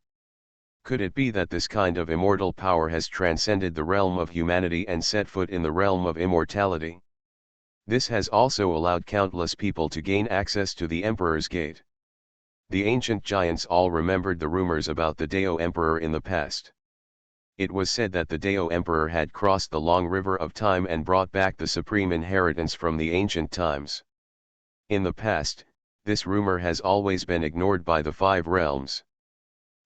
Could it be that this kind of immortal power has transcended the realm of humanity and set foot in the realm of immortality? This has also allowed countless people to gain access to the Emperor's Gate. The ancient giants all remembered the rumors about the Dao Emperor in the past. It was said that the Dao Emperor had crossed the long river of time and brought back the supreme inheritance from the ancient times. In the past, this rumor has always been ignored by the five realms.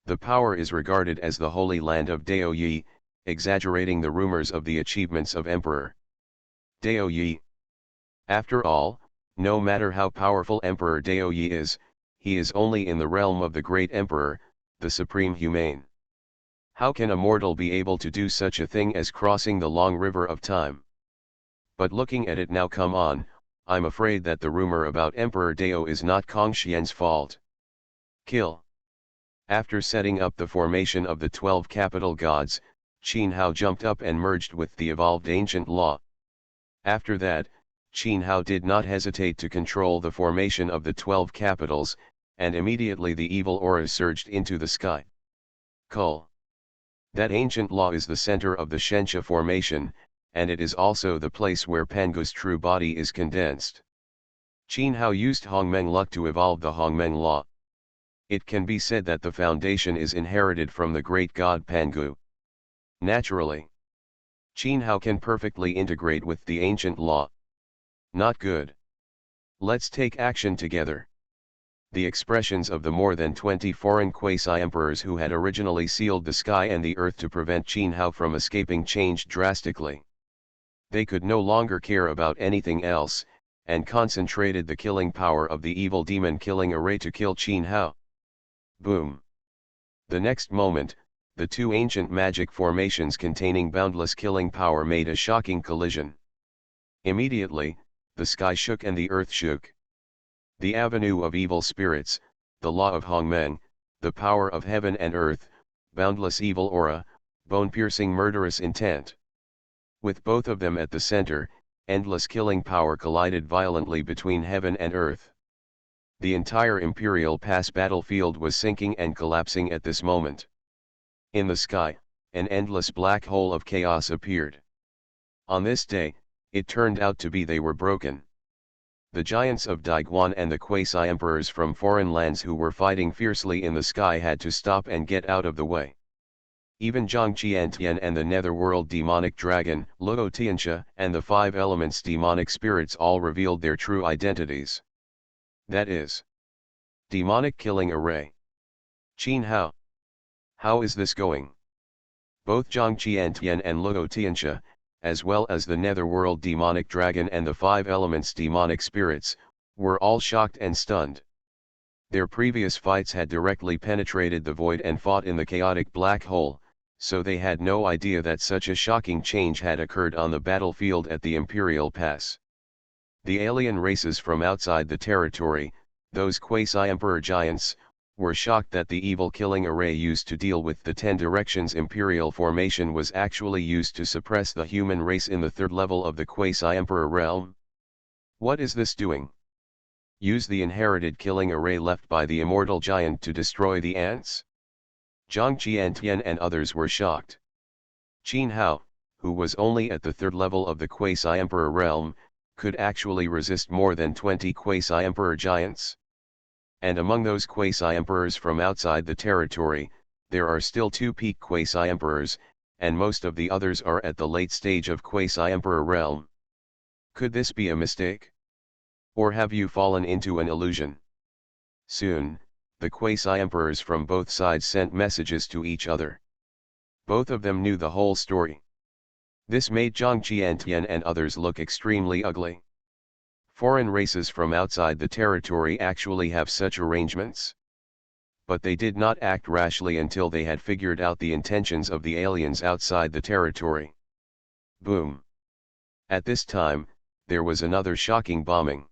The power is regarded as the holy land of Dao Yi, exaggerating the rumors of the achievements of Emperor Dao Yi. After all, no matter how powerful Emperor Dao Yi is, he is only in the realm of the great Emperor, the supreme humane. How can a mortal be able to do such a thing as crossing the long river of time? But looking at it now, come on, I'm afraid that the rumor about Emperor Dao is not Kong Xian's fault. Kill. After setting up the formation of the 12 capital gods, Qin Hao jumped up and merged with the evolved ancient law. After that, Qin Hao did not hesitate to control the formation of the 12 capitals, and immediately the evil aura surged into the sky. Kull. That ancient law is the center of the Shenxia formation, and it is also the place where Pangu's true body is condensed. Qin Hao used Hongmeng luck to evolve the Hongmeng law. It can be said that the foundation is inherited from the great god Pangu. Naturally, Qin Hao can perfectly integrate with the ancient law. Not good. Let's take action together. The expressions of the more than 20 foreign quasi-emperors who had originally sealed the sky and the earth to prevent Qin Hao from escaping changed drastically. They could no longer care about anything else, and concentrated the killing power of the evil demon killing array to kill Qin Hao. Boom. The next moment, the two ancient magic formations containing boundless killing power made a shocking collision. Immediately, the sky shook and the earth shook. The avenue of evil spirits, the law of Hongmeng, the power of heaven and earth, boundless evil aura, bone-piercing murderous intent. With both of them at the center, endless killing power collided violently between heaven and earth. The entire Imperial Pass battlefield was sinking and collapsing at this moment. In the sky, an endless black hole of chaos appeared. On this day, it turned out to be they were broken. The giants of Daiguan and the quasi-emperors from foreign lands who were fighting fiercely in the sky had to stop and get out of the way. Even Zhang Qiantian and the netherworld demonic dragon, Luo Tianxia, and the five elements demonic spirits all revealed their true identities. That is, demonic killing array. Qin Hao. How is this going? Both Zhang Qiantian and Luo Tianxia, as well as the netherworld demonic dragon and the five elements demonic spirits, were all shocked and stunned. Their previous fights had directly penetrated the void and fought in the chaotic black hole, so they had no idea that such a shocking change had occurred on the battlefield at the Imperial Pass. The alien races from outside the territory, those quasi-emperor giants, were shocked that the evil killing array used to deal with the 10 directions imperial formation was actually used to suppress the human race in the third level of the quasi-emperor realm. What is this doing? Use the inherited killing array left by the immortal giant to destroy the ants? Zhang Qiantian and others were shocked. Qin Hao, who was only at the third level of the quasi-emperor realm, could actually resist more than 20 quasi-emperor giants. And among those quasi-emperors from outside the territory, there are still 2 peak quasi-emperors, and most of the others are at the late stage of quasi-emperor realm. Could this be a mistake? Or have you fallen into an illusion? Soon, the quasi-emperors from both sides sent messages to each other. Both of them knew the whole story. This made Zhang Qiantian and others look extremely ugly. Foreign races from outside the territory actually have such arrangements. But they did not act rashly until they had figured out the intentions of the aliens outside the territory. Boom. At this time, there was another shocking bombing.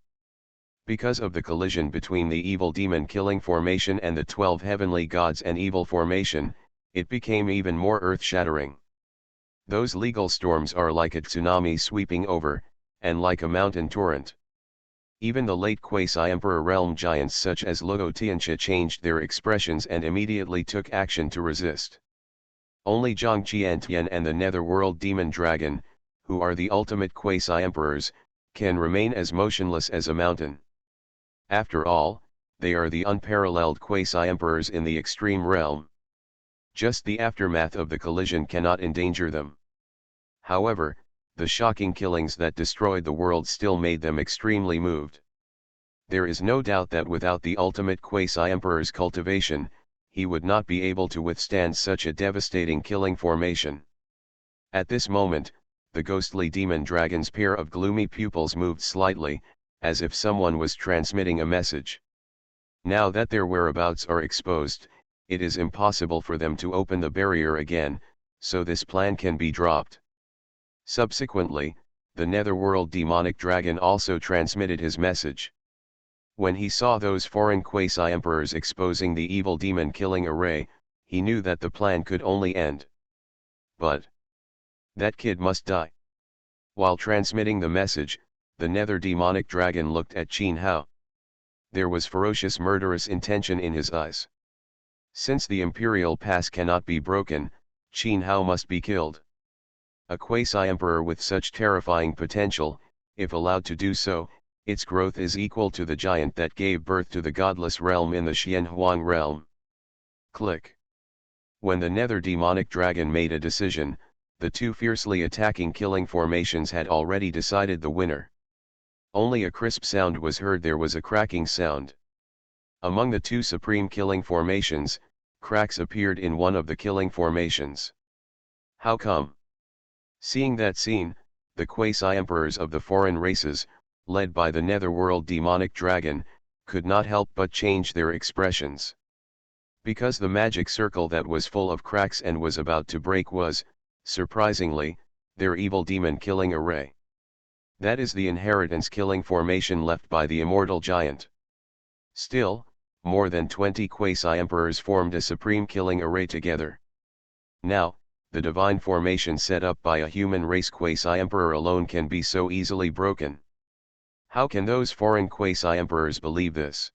Because of the collision between the evil demon killing formation and the 12 heavenly gods and evil formation, it became even more earth-shattering. Those legal storms are like a tsunami sweeping over, and like a mountain torrent. Even the late quasi-emperor realm giants such as Luo Tianxia changed their expressions and immediately took action to resist. Only Zhang Qiantian and the netherworld demon dragon, who are the ultimate quasi-emperors, can remain as motionless as a mountain. After all, they are the unparalleled quasi-emperors in the extreme realm. Just the aftermath of the collision cannot endanger them. However, the shocking killings that destroyed the world still made them extremely moved. There is no doubt that without the ultimate quasi-emperor's cultivation, he would not be able to withstand such a devastating killing formation. At this moment, the ghostly demon dragon's pair of gloomy pupils moved slightly, as if someone was transmitting a message. Now that their whereabouts are exposed, it is impossible for them to open the barrier again, so this plan can be dropped. Subsequently, the netherworld demonic dragon also transmitted his message. When he saw those foreign quasi-emperors exposing the evil demon-killing array, he knew that the plan could only end. But that kid must die. While transmitting the message, the nether demonic dragon looked at Qin Hao. There was ferocious murderous intention in his eyes. Since the imperial pass cannot be broken, Qin Hao must be killed. A quasi-emperor with such terrifying potential, if allowed to do so, its growth is equal to the giant that gave birth to the godless realm in the Xianhuang realm. Click. When the nether demonic dragon made a decision, the two fiercely attacking killing formations had already decided the winner. Only a crisp sound was heard. There was a cracking sound. Among the two supreme killing formations, cracks appeared in one of the killing formations. How come? Seeing that scene, the quasi-emperors of the foreign races, led by the netherworld demonic dragon, could not help but change their expressions. Because the magic circle that was full of cracks and was about to break was, surprisingly, their evil demon-killing array. That is the inheritance killing formation left by the immortal giant. Still, more than 20 quasi-emperors formed a supreme killing array together. Now, the divine formation set up by a human race quasi-emperor alone can be so easily broken. How can those foreign quasi-emperors believe this?